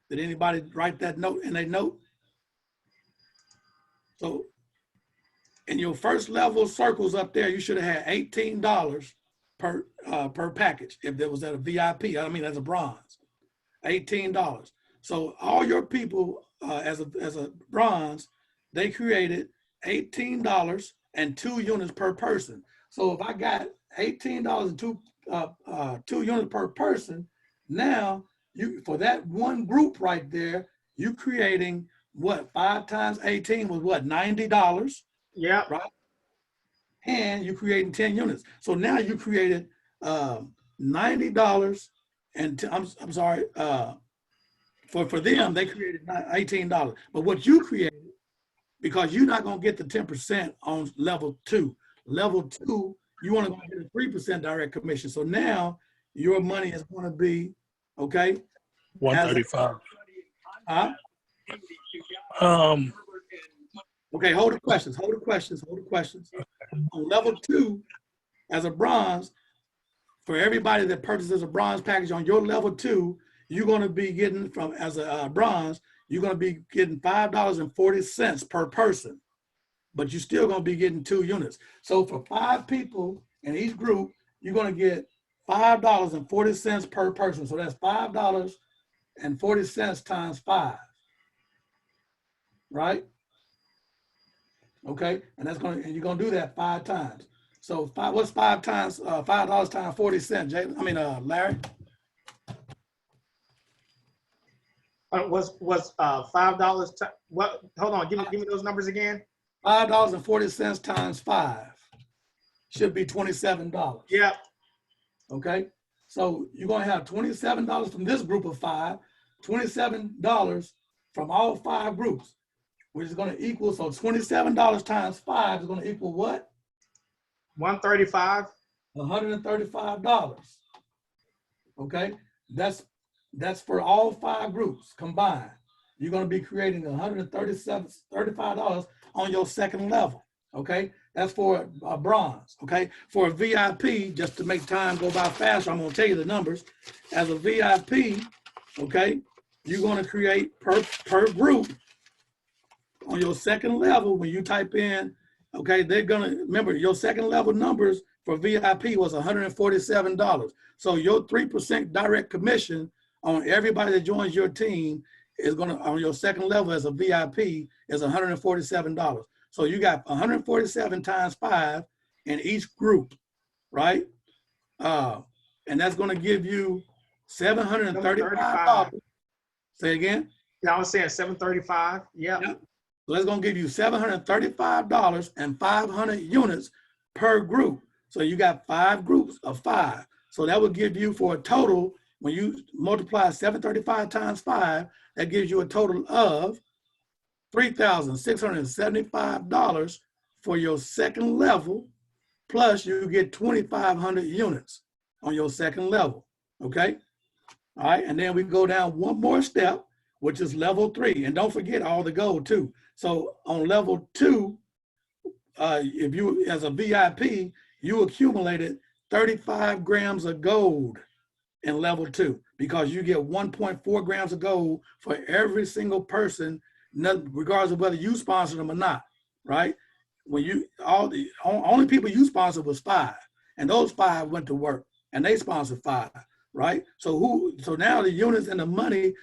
Did anybody write that note in their note? So in your first level circles up there, you should have had $18 per package if there was at a VIP. I mean, as a bronze, $18. So all your people as a bronze, they created $18 and 2 units per person. So if I got $18 and 2 units per person, now for that one group right there, you creating what? 5 times 18 was what? $90. Yeah. Right. And you creating 10 units. So now you created $90 and I'm sorry. For them, they created $18. But what you created, because you're not going to get the 10% on level 2. Level 2, you want to get a 3% direct commission. So now your money is going to be, okay? 135. Huh? Okay, hold the questions. On level 2, as a bronze, for everybody that purchases a bronze package on your level 2, you're going to be getting as a bronze, you're going to be getting $5.40 per person, but you're still going to be getting 2 units. So for 5 people in each group, you're going to get $5.40 per person. So that's $5.40 times 5, right? Okay, and you're going to do that 5 times. So what's $5 times $5 times 40 cents? Larry. Was $5? What? Hold on. Give me those numbers again. $5.40 times 5 should be $27. Yeah. Okay. So you're going to have $27 from this group of 5, $27 from all 5 groups, which is going to equal, so $27 times 5 is going to equal what? 135. $135. Okay. That's for all 5 groups combined. You're going to be creating $135 on your second level. Okay. That's for a bronze. Okay. For a VIP, just to make time go by faster, I'm going to tell you the numbers. As a VIP, okay, you're going to create per group on your second level. When you type in, okay, they're going to remember your second level numbers for VIP was $147. So your 3% direct commission on everybody that joins your team is gonna, on your second level as a VIP, is $147. So you got 147 times 5 in each group, right? And that's gonna give you $735. Say again? Yeah, I was saying 735. Yeah. Yep. So that's gonna give you $735 and 500 units per group. So you got 5 groups of 5. So that would give you, for a total, when you multiply 735 times 5, that gives you a total of $3,675 for your second level, plus you get 2,500 units on your second level, okay? All right, and then we go down one more step, which is level 3. And don't forget all the gold too. So on level 2, if you, as a VIP, you accumulated 35 grams of gold in level 2, because you get 1.4 grams of gold for every single person, regardless of whether you sponsor them or not, right? When you, only people you sponsored was 5, and those 5 went to work, and they sponsored 5, right? So now the units and the money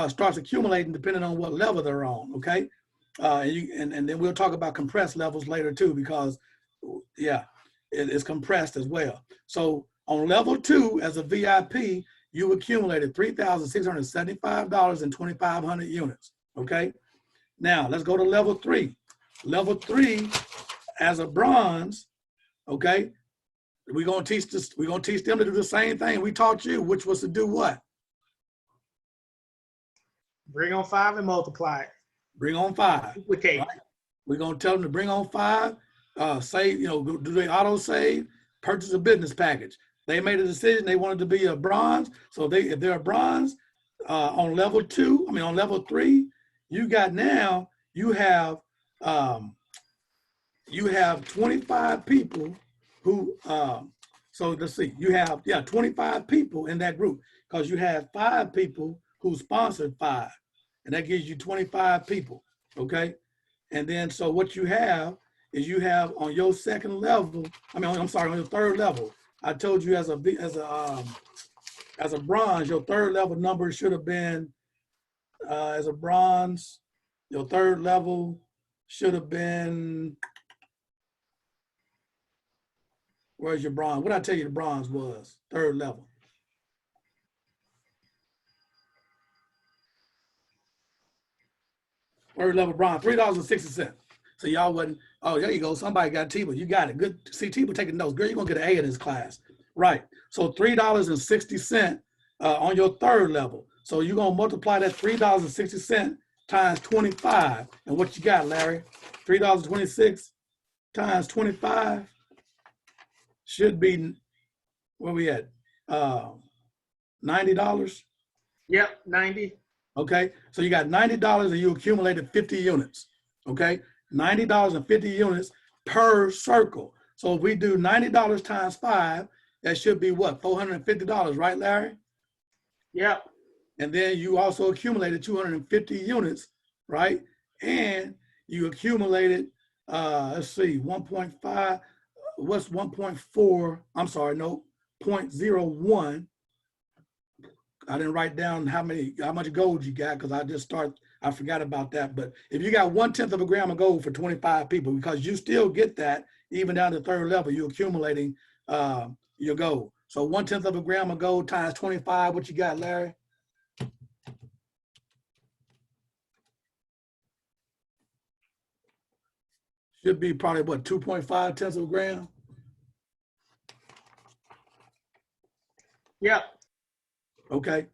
starts accumulating depending on what level they're on, okay? And then we'll talk about compressed levels later too, because yeah, it's compressed as well. So on level 2 as a VIP, you accumulated $3,675 and 2,500 units, okay? Now let's go to level 3. Level 3 as a bronze, okay? We're gonna teach them to do the same thing we taught you, which was to do what? Bring on 5 and multiply it. Bring on 5. Duplicate. Right? We're gonna tell them to bring on 5, save, do they auto save, purchase a business package. They made a decision they wanted to be a bronze. So if they're a bronze on level 2, on level 3, you have 25 people who, so let's see, you have 25 people in that group, because you have 5 people who sponsored 5, and that gives you 25 people, okay? And then so what you have is you have on your second level, on your third level, I told you as a bronze, your third level number should have been, as a bronze, your third level should have been, where's your bronze? What did I tell you the bronze was? Third level. Third level bronze, $3.60. So y'all wasn't, oh, there you go. Somebody got T-Bo. You got it. Good. See, T-Bo taking notes. Girl, you're going to get an A in this class. Right. So $3.60 on your third level. So you're going to multiply that $3.60 times 25. And what you got, Larry? $3.26 times 25 should be, where we at? $90? Yep, 90. Okay, so you got $90 and you accumulated 50 units, okay? $90 and 50 units per circle. So if we do $90 times 5, that should be what, $450, right, Larry? Yep. And then you also accumulated 250 units, right? And you accumulated, let's see, 1.5, what's 1.4, I'm sorry, no, 0.01. I didn't write down how much gold you got, because I forgot about that. But if you got 1/10 of a gram of gold for 25 people, because you still get that even down to third level, you're accumulating your gold. So 1/10 of a gram of gold times 25, what you got, Larry? Should be probably what, 2.5 tenths of a gram? Yep. Okay.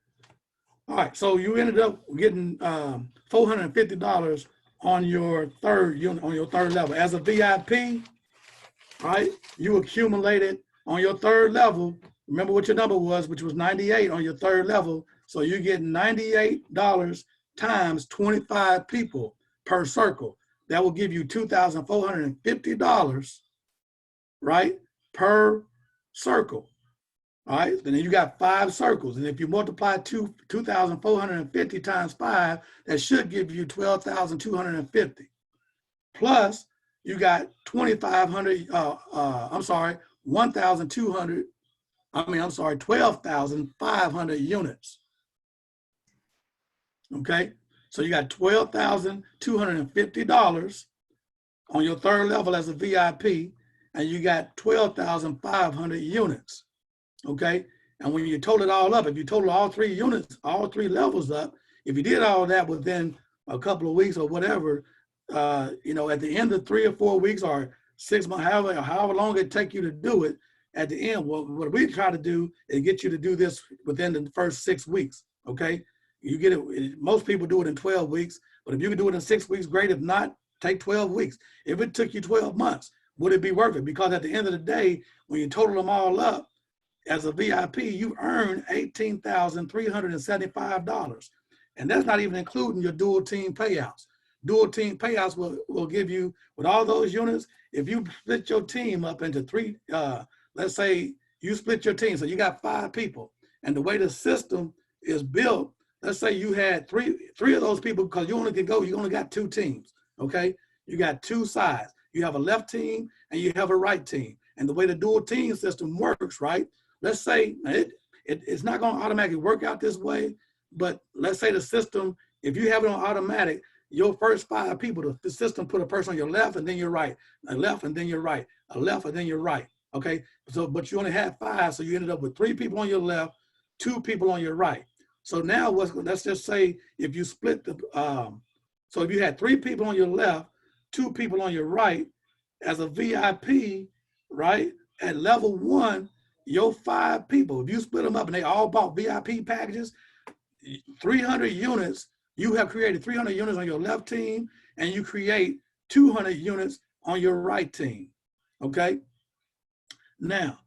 All right. So you ended up getting $450 on your third unit, on your third level. As a VIP, right? You accumulated on your third level. Remember what your number was, which was 98 on your third level. So you get $98 times 25 people per circle. That will give you $2,450, right? Per circle. All right, and then you got 5 circles. And if you multiply 2,450 times 5, that should give you 12,250. Plus, you got 1.4 12,500 units. Okay, so you got $12,250 on your third level as a VIP, and you got 12,500 units. Okay, and when you total it all up, if you total all 3 units, all 3 levels up, if you did all that within a couple of weeks or whatever, you know, at the end of 3 or 4 weeks or 6 months, however long it take you to do it, at the end, what we try to do is get you to do this within the first 6 weeks. Okay, you get it. Most people do it in 12 weeks, but if you can do it in 6 weeks, great. If not, take 12 weeks. If it took you 12 months, would it be worth it? Because at the end of the day, when you total them all up, as a VIP, you earn $18,375. And that's not even including your dual team payouts. Dual team payouts will give you, with all those units, if you split your team up into 3, let's say you split your team, so you got 5 people. And the way the system is built, let's say you had three of those people, because you only got 2 teams, okay? You got 2 sides. You have a left team and you have a right team. And the way the dual team system works, right? Let's say it's not going to automatically work out this way, but let's say the system, if you have it on automatic, your first 5 people, the system put a person on your left and then your right, a left and then your right, a left and then your right. Okay, so but you only had 5, so you ended up with 3 people on your left, 2 people on your right. So now let's just say if you split the, so if you had 3 people on your left, 2 people on your right, as a VIP, right, at level 1, your 5 people, if you split them up and they all bought VIP packages, 300 units, you have created 300 units on your left team, and you create 200 units on your right team, okay? Now,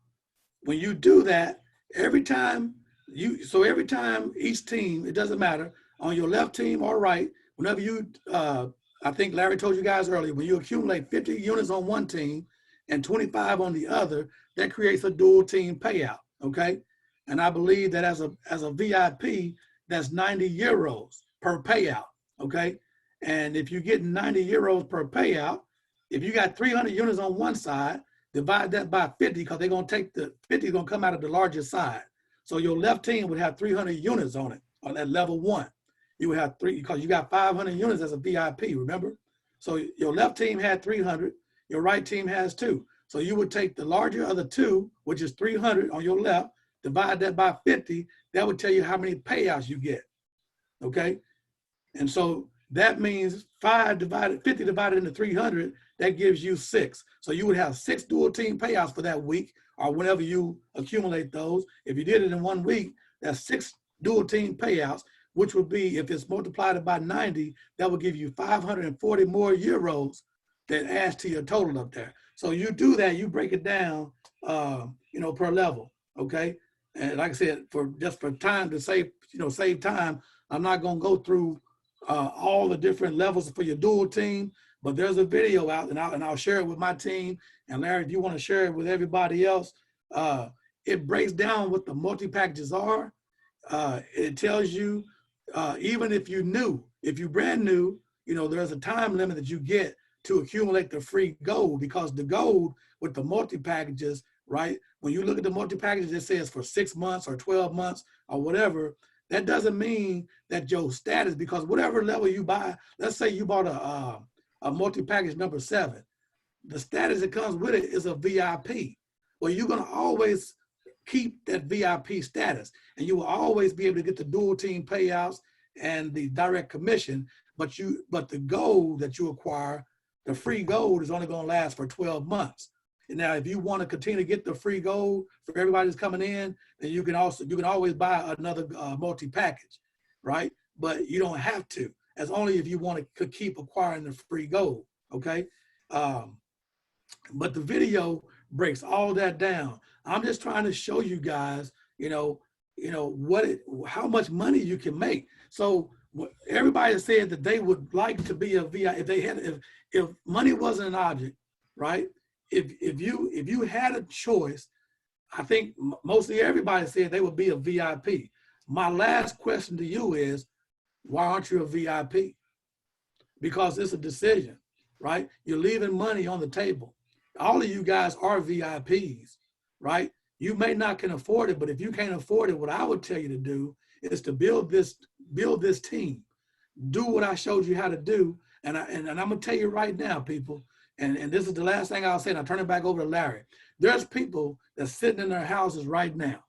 when you do that, every time each team, it doesn't matter, on your left team or right, whenever you, I think Larry told you guys earlier, when you accumulate 50 units on one team and 25 on the other, that creates a dual team payout, okay? And I believe that as a VIP, that's 90 euros per payout, okay? And if you get 90 euros per payout, if you got 300 units on one side, divide that by 50, because they're gonna take the 50 gonna come out of the largest side. So your left team would have 300 units on it, on that level 1. You would have 3, because you got 500 units as a VIP, remember? So your left team had 300, your right team has 2. So you would take the larger of the 2, which is 300 on your left, divide that by 50, that would tell you how many payouts you get, okay? And so that means 50 divided into 300, that gives you 6. So you would have 6 dual team payouts for that week, or whenever you accumulate those. If you did it in 1 week, that's 6 dual team payouts, which would be, if it's multiplied by 90, that would give you 540 more euros that adds to your total up there. So you do that, you break it down, you know, per level, okay? And like I said, for time to save, save time, I'm not gonna go through all the different levels for your dual team, but there's a video out, and I'll share it with my team. And Larry, if you want to share it with everybody else, it breaks down what the multi-packages are. It tells you, even if you're brand new, there's a time limit that you get to accumulate the free gold, because the gold with the multi-packages, right? When you look at the multi-packages, it says for 6 months or 12 months or whatever. That doesn't mean that your status, because whatever level you buy, let's say you bought a multi-package number 7, the status that comes with it is a VIP. Well, you're gonna always keep that VIP status, and you will always be able to get the dual team payouts and the direct commission, but the gold that you acquire, the free gold, is only gonna last for 12 months. And now, if you want to continue to get the free gold for everybody that's coming in, then you can always buy another multi-package, right? But you don't have to. That's only if you want to keep acquiring the free gold, okay? But the video breaks all that down. I'm just trying to show you guys, how much money you can make. So everybody said that they would like to be a VIP if money wasn't an object, right? If you had a choice, I think mostly everybody said they would be a VIP. My last question to you is, why aren't you a VIP? Because it's a decision, right? You're leaving money on the table. All of you guys are VIPs, right? You may not can afford it, but if you can't afford it, what I would tell you to do is to build this team. Do what I showed you how to do. And I'm gonna tell you right now, people, and this is the last thing I'll say, and I'll turn it back over to Larry. There's people that's sitting in their houses right now,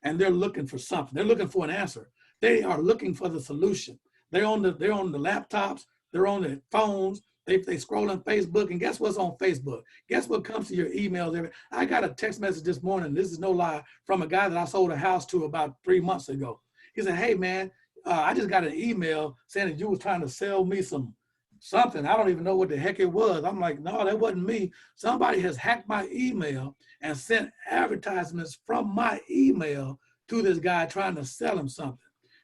and they're looking for something. They're looking for an answer. They are looking for the solution. They're on the laptops, they're on their phones, they scroll on Facebook, and guess what's on Facebook? Guess what comes to your emails? I got a text message this morning, this is no lie, from a guy that I sold a house to about 3 months ago. He said, hey man, I just got an email saying that you was trying to sell me something. I don't even know what the heck it was. I'm like, no, that wasn't me. Somebody has hacked my email and sent advertisements from my email to this guy trying to sell him something.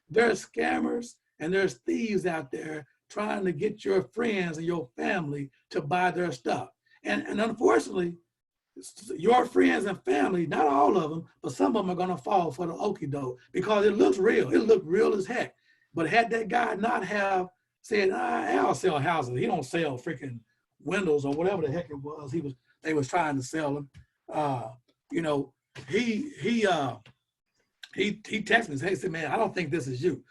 There's scammers and there's thieves out there trying to get your friends and your family to buy their stuff. And unfortunately, your friends and family, not all of them, but some of them are gonna fall for the okie doke because it looks real. It looked real as heck. But had that guy not have said, I'll sell houses. He don't sell freaking windows or whatever the heck it was. They was trying to sell them. You know, he texted me. He said, man, I don't think this is you.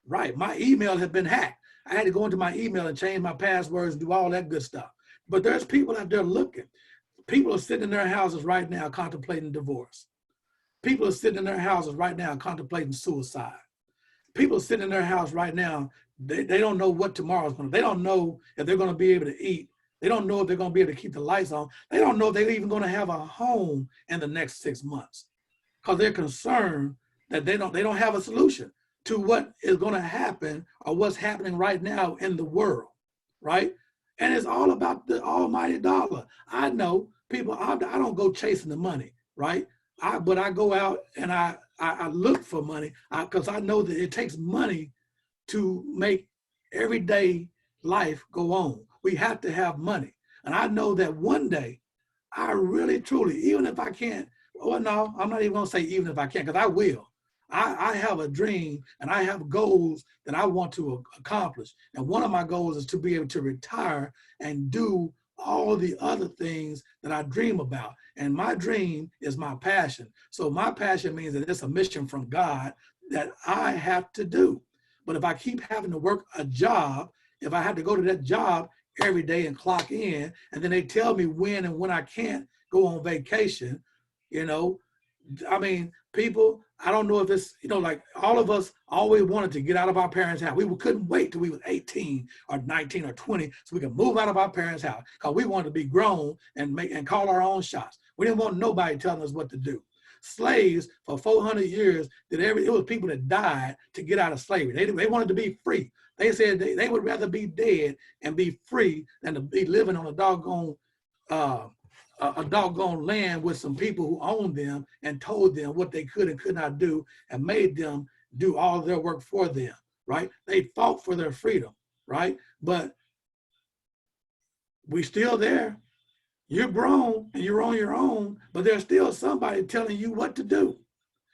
Right, my email had been hacked. I had to go into my email and change my passwords and do all that good stuff. But there's people out there looking. People are sitting in their houses right now contemplating divorce. People are sitting in their houses right now contemplating suicide. People are sitting in their house right now. They don't know what tomorrow's going to be. They don't know if they're going to be able to eat. They don't know if they're going to be able to keep the lights on. They don't know if they're even going to have a home in the next 6 months because they're concerned that they don't have a solution to what is going to happen or what's happening right now in the world, right? And it's all about the almighty dollar. I know people, I don't go chasing the money, right? But I go out and I look for money because I know that it takes money to make everyday life go on. We have to have money. And I know that one day, I really, truly, even if I can't, well, no, I'm not even gonna say even if I can't, because I will. I have a dream and I have goals that I want to accomplish. And one of my goals is to be able to retire and do all the other things that I dream about. And my dream is my passion. So my passion means that it's a mission from God that I have to do. But if I keep having to work a job, if I have to go to that job every day and clock in, and then they tell me when and when I can't go on vacation, you know, I mean, people, I don't know if it's, you know, like all of us always wanted to get out of our parents' house. We couldn't wait till we was 18 or 19 or 20 so we could move out of our parents' house because we wanted to be grown and call our own shots. We didn't want nobody telling us what to do. Slaves for 400 years, it was people that died to get out of slavery. They wanted to be free. They said they would rather be dead and be free than to be living on a doggone land with some people who owned them and told them what they could and could not do and made them do all of their work for them, right? They fought for their freedom, right? But we still there. You're grown and you're on your own, but there's still somebody telling you what to do.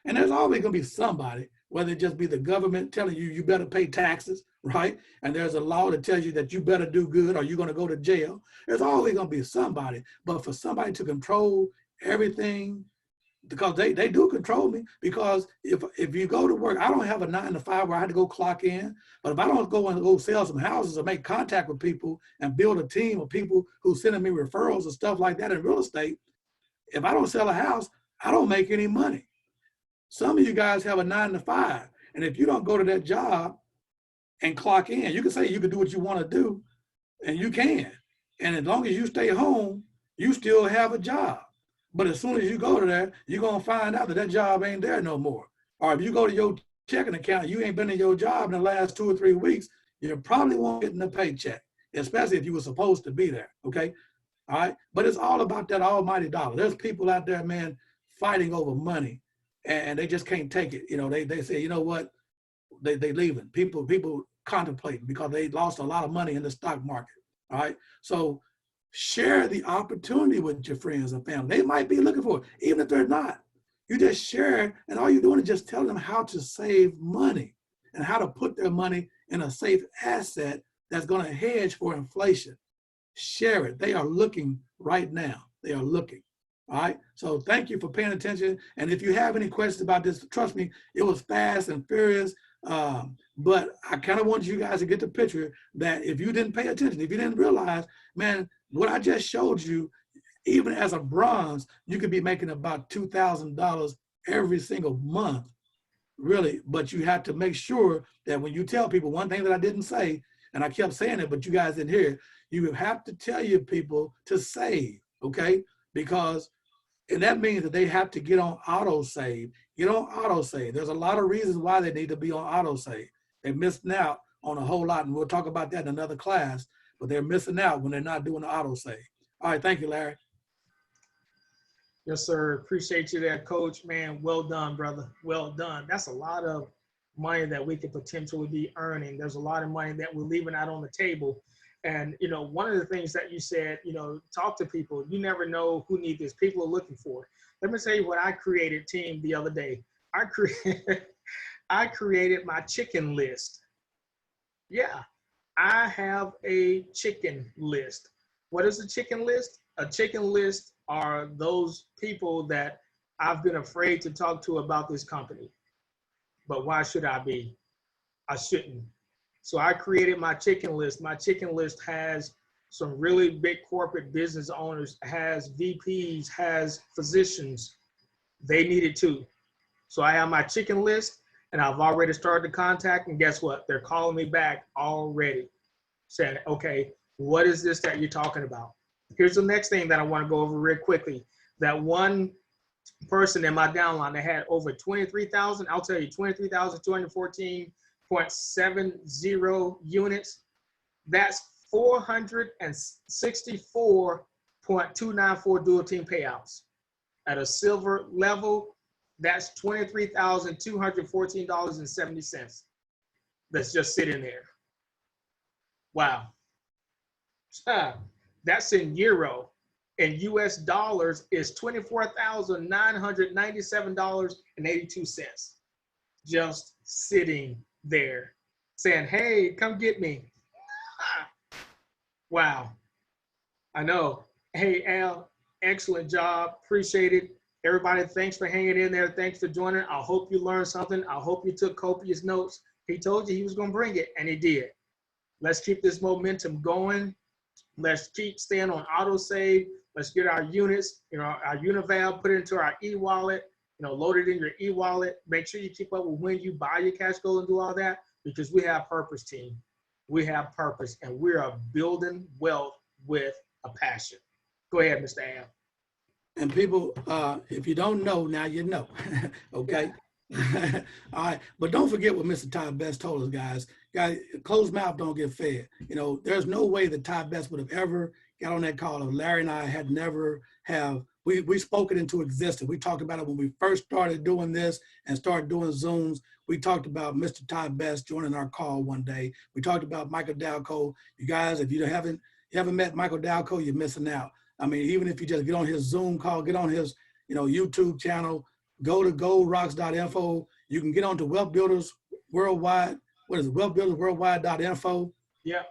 And there's always gonna be somebody, whether it just be the government telling you, you better pay taxes, right? And there's a law that tells you that you better do good or you're gonna go to jail. There's always gonna be somebody, but for somebody to control everything, because they do control me, because if you go to work, I don't have a 9 to 5 where I had to go clock in, but if I don't go sell some houses or make contact with people and build a team of people who sending me referrals and stuff like that in real estate, if I don't sell a house, I don't make any money. Some of you guys have a 9 to 5, and if you don't go to that job and clock in, you can say you can do what you want to do, and you can. And as long as you stay home, you still have a job. But as soon as you go to there, you're going to find out that that job ain't there no more. Or if you go to your checking account and you ain't been in your job in the last 2 or 3 weeks, you probably won't get a paycheck, especially if you were supposed to be there, okay? All right? But it's all about that almighty dollar. There's people out there, man, fighting over money, and they just can't take it. You know, they say, you know what? They leaving. People contemplating because they lost a lot of money in the stock market, all right? So share the opportunity with your friends and family. They might be looking for it, even if they're not. You just share it, and all you're doing is just telling them how to save money and how to put their money in a safe asset that's going to hedge for inflation. Share it. They are looking right now. They are looking. All right. So thank you for paying attention. And if you have any questions about this, trust me, it was fast and furious. But I kind of want you guys to get the picture that if you didn't pay attention, if you didn't realize, man, what I just showed you, even as a bronze, you could be making about $2,000 every single month, really. But you have to make sure that when you tell people, one thing that I didn't say, and I kept saying it, but you guys didn't hear, you have to tell your people to save, okay? Because, and that means that they have to get on auto save. Get on auto save. There's a lot of reasons why they need to be on auto save. They're missing out on a whole lot, and we'll talk about that in another class, but they're missing out when they're not doing the auto save. All right, thank you, Larry. Yes, sir. Appreciate you there, Coach. Man, well done, brother. Well done. That's a lot of money that we could potentially be earning. There's a lot of money that we're leaving out on the table. And, you know, one of the things that you said, you know, talk to people. You never know who need this. People are looking for it. Let me tell you what I created, team, the other day. I created my chicken list. Yeah, I have a chicken list. What is a chicken list? A chicken list are those people that I've been afraid to talk to about this company. But why should I be? I shouldn't. So I created my chicken list. My chicken list has some really big corporate business owners, has VPs, has physicians. They need it too. So I have my chicken list, and I've already started to contact, and guess what? They're calling me back already, saying, okay, what is this that you're talking about? Here's the next thing that I want to go over real quickly. That one person in my downline that had over 23,000, I'll tell you, 23,214.70 units. That's 464.294 dual team payouts. At a silver level, that's $23,214.70. That's just sitting there. Wow. That's in euro. In US dollars is $24,997.82. Just sitting there saying, hey, come get me. Wow. I know. Hey, Al, excellent job. Appreciate it. Everybody, thanks for hanging in there. Thanks for joining. I hope you learned something. I hope you took copious notes. He told you he was going to bring it, and he did. Let's keep this momentum going. Let's keep staying on auto save. Let's get our units, you know, our Unival, put it into our e-wallet, you know, load it in your e-wallet. Make sure you keep up with when you buy your cash gold and do all that, because we have purpose, team. We have purpose, and we are building wealth with a passion. Go ahead, Mr. Al. And people, if you don't know, now you know, okay? All right, but don't forget what Mr. Ty Best told us, guys. Guys, closed mouth don't get fed. You know, there's no way that Ty Best would have ever got on that call if Larry and I had never have, we spoke it into existence. We talked about it when we first started doing this and started doing Zooms. We talked about Mr. Ty Best joining our call one day. We talked about Michael Dalco. You guys, if you haven't met Michael Dalco, you're missing out. I mean, even if you just get on his Zoom call, get on his, you know, YouTube channel, go to goldrocks.info. You can get on to Wealth Builders Worldwide. What is it? wealthbuildersworldwide.info. Yeah.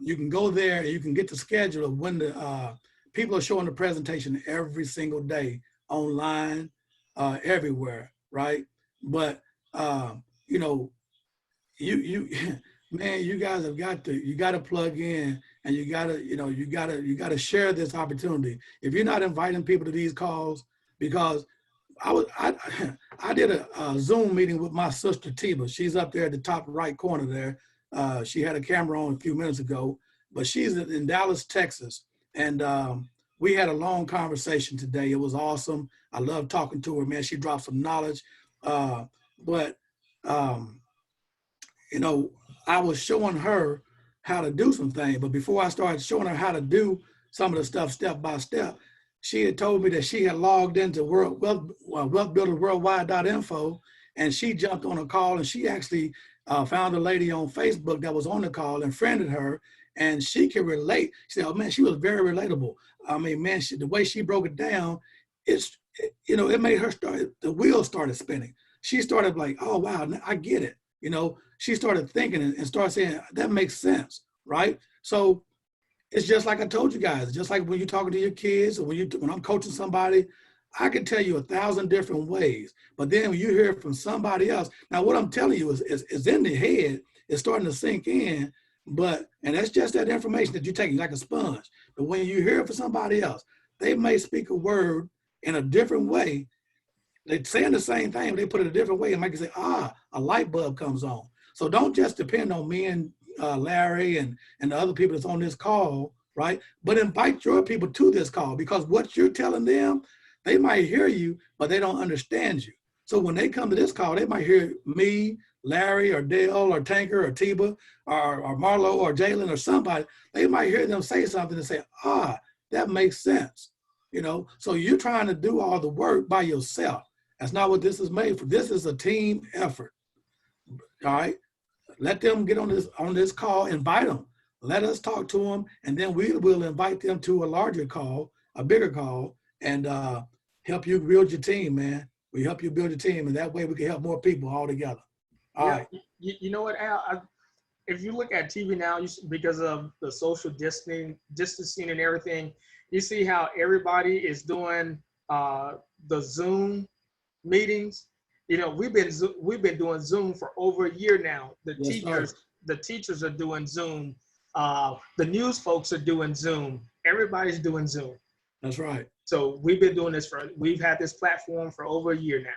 You can go there and you can get the schedule of when the people are showing the presentation every single day online, everywhere, right? But you know, man, you guys have got to plug in, and you gotta share this opportunity. If you're not inviting people to these calls, because I did a Zoom meeting with my sister Tiba. She's up there at the top right corner there. She had a camera on a few minutes ago, but she's in Dallas, Texas. And we had a long conversation today. It was awesome. I love talking to her, man. She dropped some knowledge. But you know, I was showing her how to do some things. But before I started showing her how to do some of the stuff step by step, she had told me that she had logged into wealthbuildersworldwide.info, and she jumped on a call, and she actually found a lady on Facebook that was on the call and friended her, and she could relate. She said, oh man, she was very relatable. I mean, man, the way she broke it down, it made her the wheels started spinning. She started like, oh wow, I get it. You know, she started thinking and started saying, that makes sense, right? So It's just like I told you guys, just like when you're talking to your kids or when I'm coaching somebody, I can tell you 1,000 different ways. But then when you hear it from somebody else, now what I'm telling you is in the head, it's starting to sink in, and that's just that information that you're taking like a sponge. But when you hear it from somebody else, they may speak a word in a different way. They're saying the same thing, but they put it a different way and make you say, a light bulb comes on. So don't just depend on me and Larry and the other people that's on this call, right? But invite your people to this call, because what you're telling them, they might hear you, but they don't understand you. So when they come to this call, they might hear me, Larry, or Dale, or Tanker, or Tiba, or Marlo, or Jalen, or somebody. They might hear them say something and say, that makes sense. You know, so you're trying to do all the work by yourself. That's not what this is made for. This is a team effort. All right. Let them get on this call, invite them. Let us talk to them, and then we will invite them to a larger call, a bigger call, and help you build your team, man. We help you build your team, and that way we can help more people all together. All right. You know what, Al? If you look at TV now, because of the social distancing and everything, you see how everybody is doing the Zoom meetings. You know, we've been doing Zoom for over a year now. The teachers are doing Zoom. The news folks are doing Zoom. Everybody's doing Zoom. That's right. So we've been doing this we've had this platform for over a year now.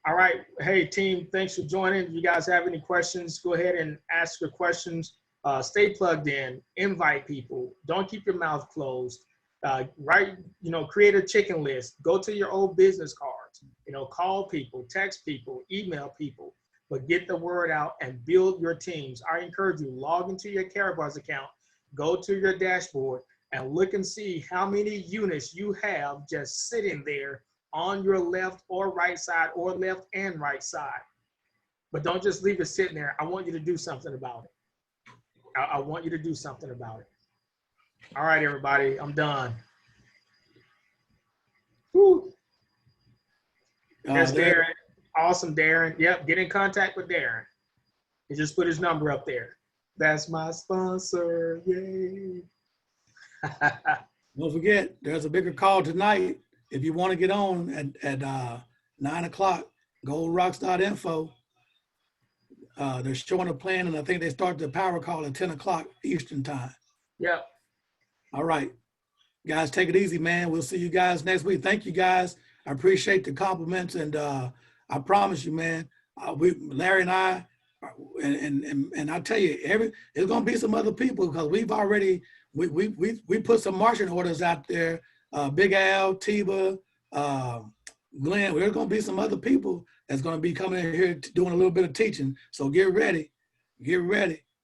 All right. Hey, team, thanks for joining. If you guys have any questions, go ahead and ask your questions. Stay plugged in, invite people. Don't keep your mouth closed. Create a chicken list. Go to your old business cards. Call people, text people, email people, but get the word out and build your teams. I encourage you, log into your Karatbars account, go to your dashboard, and look and see how many units you have just sitting there on your left or right side, or left and right side. But don't just leave it sitting there. I want you to do something about it. I want you to do something about it. All right, everybody, I'm done. Woo. There's Darren. Awesome, Darren. Yep, get in contact with Darren. He just put his number up there. That's my sponsor. Yay. Don't forget, there's a bigger call tonight. If you want to get on at 9 o'clock, goldrocks.info. They're showing a plan, and I think they start the power call at 10 o'clock Eastern time. Yep. All right. Guys, take it easy, man. We'll see you guys next week. Thank you, guys. I appreciate the compliments, and I promise you, man, Larry and I, and I tell you, there's gonna be some other people, because we've already we put some marching orders out there. Big Al, Tiba, Glenn. There's gonna be some other people that's gonna be coming in here doing a little bit of teaching. So get ready,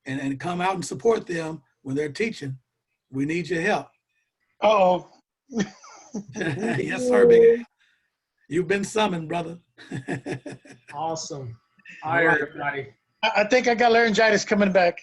and come out and support them when they're teaching. We need your help. Uh-oh. Yes, sir, Big Al. You've been summoned, brother. Awesome. All right, everybody. I think I got laryngitis coming back.